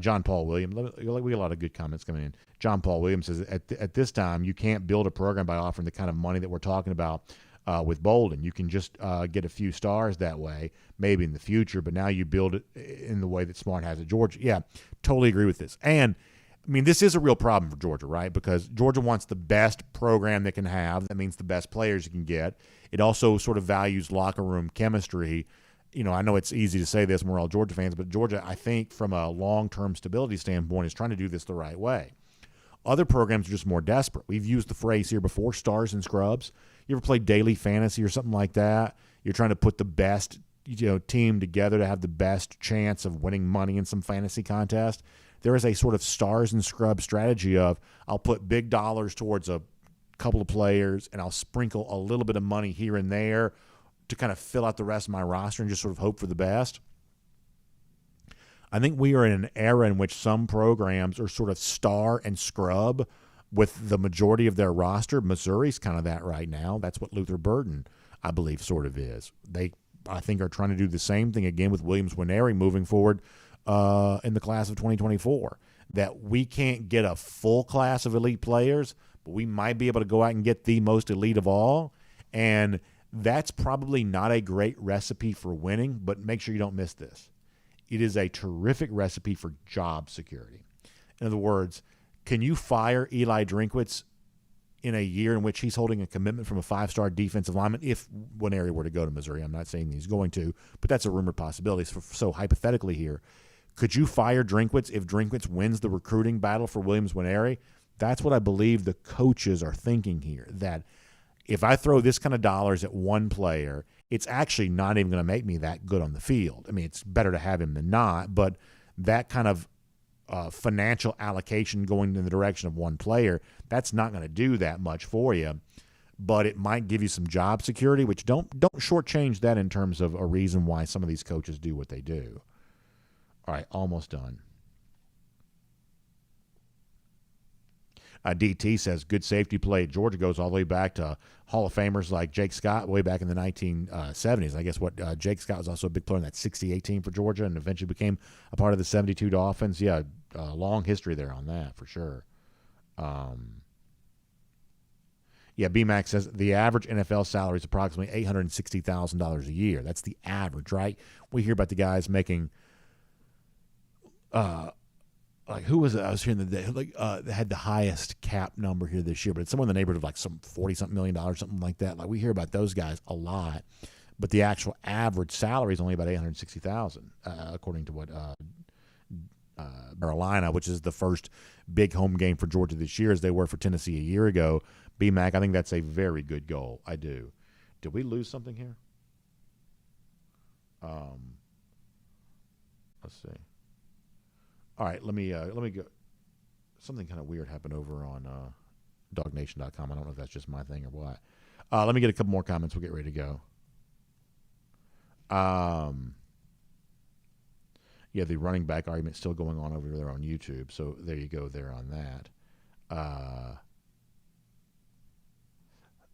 John Paul Williams, we get a lot of good comments coming in. John Paul Williams says, at this time, you can't build a program by offering the kind of money that we're talking about with Bolden. You can just get a few stars that way, maybe in the future, but now you build it in the way that Smart has at Georgia. Yeah, totally agree with this. And, I mean, this is a real problem for Georgia, right? Because Georgia wants the best program they can have. That means the best players you can get. It also sort of values locker room chemistry. I know it's easy to say this, and we're all Georgia fans, but Georgia, I think, from a long-term stability standpoint, is trying to do this the right way. Other programs are just more desperate. We've used the phrase here before, stars and scrubs. You ever played daily fantasy or something like that? You're trying to put the best team together to have the best chance of winning money in some fantasy contest. There is a sort of stars and scrubs strategy of I'll put big dollars towards a couple of players and I'll sprinkle a little bit of money here and there to kind of fill out the rest of my roster and just sort of hope for the best. I think we are in an era in which some programs are sort of star and scrub with the majority of their roster. Missouri's kind of that right now. That's what Luther Burden, I believe, sort of is. They, I think, are trying to do the same thing again with Williams-Nwaneri moving forward in the class of 2024, that we can't get a full class of elite players, but we might be able to go out and get the most elite of all. And that's probably not a great recipe for winning, but make sure you don't miss this. It is a terrific recipe for job security. In other words, can you fire Eli Drinkwitz in a year in which he's holding a commitment from a 5-star defensive lineman if Nwaneri were to go to Missouri? I'm not saying he's going to, but that's a rumored possibility. So hypothetically here, could you fire Drinkwitz if Drinkwitz wins the recruiting battle for Williams-Nwaneri? That's what I believe the coaches are thinking here, that if I throw this kind of dollars at one player, it's actually not even going to make me that good on the field. I mean, it's better to have him than not, but that kind of financial allocation going in the direction of one player, that's not going to do that much for you, but it might give you some job security, which don't shortchange that in terms of a reason why some of these coaches do what they do. All right, almost done. DT says good safety play at Georgia goes all the way back to Hall of Famers like Jake Scott way back in the 1970s. I guess Jake Scott was also a big player in that 68 team for Georgia and eventually became a part of the 72 Dolphins. Yeah, long history there on that for sure. Yeah, BMAX says the average NFL salary is approximately $860,000 a year. That's the average, right? We hear about the guys making like who was it? I was hearing the day they had the highest cap number here this year, but it's somewhere in the neighborhood of like some $40-something million, something like that. Like we hear about those guys a lot, but the actual average salary is only about $860,000, according to what Carolina, which is the first big home game for Georgia this year, as they were for Tennessee a year ago. BMAC, I think that's a very good goal. I do. Did we lose something here? Let's see. All right, let me go. Something kind of weird happened over on DawgNation.com. I don't know if that's just my thing or what. Let me get a couple more comments. We'll get ready to go. Yeah, the running back argument still going on over there on YouTube. So there you go there on that.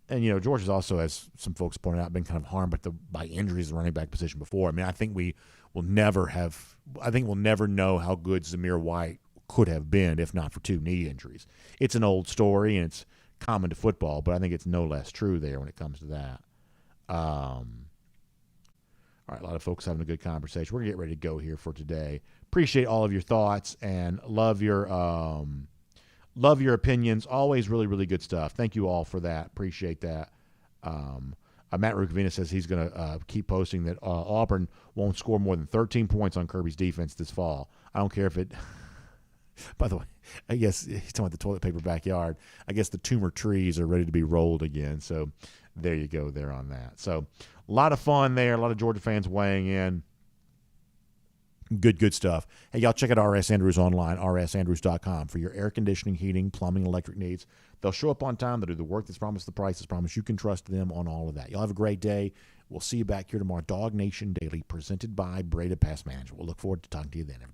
And, Georgia's also, as some folks pointed out, been kind of harmed by injuries in the running back position before. I mean, I think we'll never know how good Zamir White could have been if not for 2 knee injuries. It's an old story, and it's common to football, but I think it's no less true there when it comes to that. All right, a lot of folks having a good conversation. We're going to get ready to go here for today. Appreciate all of your thoughts and love your opinions. Always really, really good stuff. Thank you all for that. Appreciate that. Matt Rukavina says he's going to keep posting that Auburn won't score more than 13 points on Kirby's defense this fall. I don't care if it – by the way, I guess he's talking about the toilet paper backyard. I guess the tumor trees are ready to be rolled again. So there you go there on that. So a lot of fun there. A lot of Georgia fans weighing in. Good stuff. Hey, y'all, check out RS Andrews online, rsandrews.com, for your air conditioning, heating, plumbing, electric needs. They'll show up on time. They'll do the work that's promised, the price that's promised. You can trust them on all of that. Y'all have a great day. We'll see you back here tomorrow. DawgNation Daily, presented by Breda Pest Management. We'll look forward to talking to you then.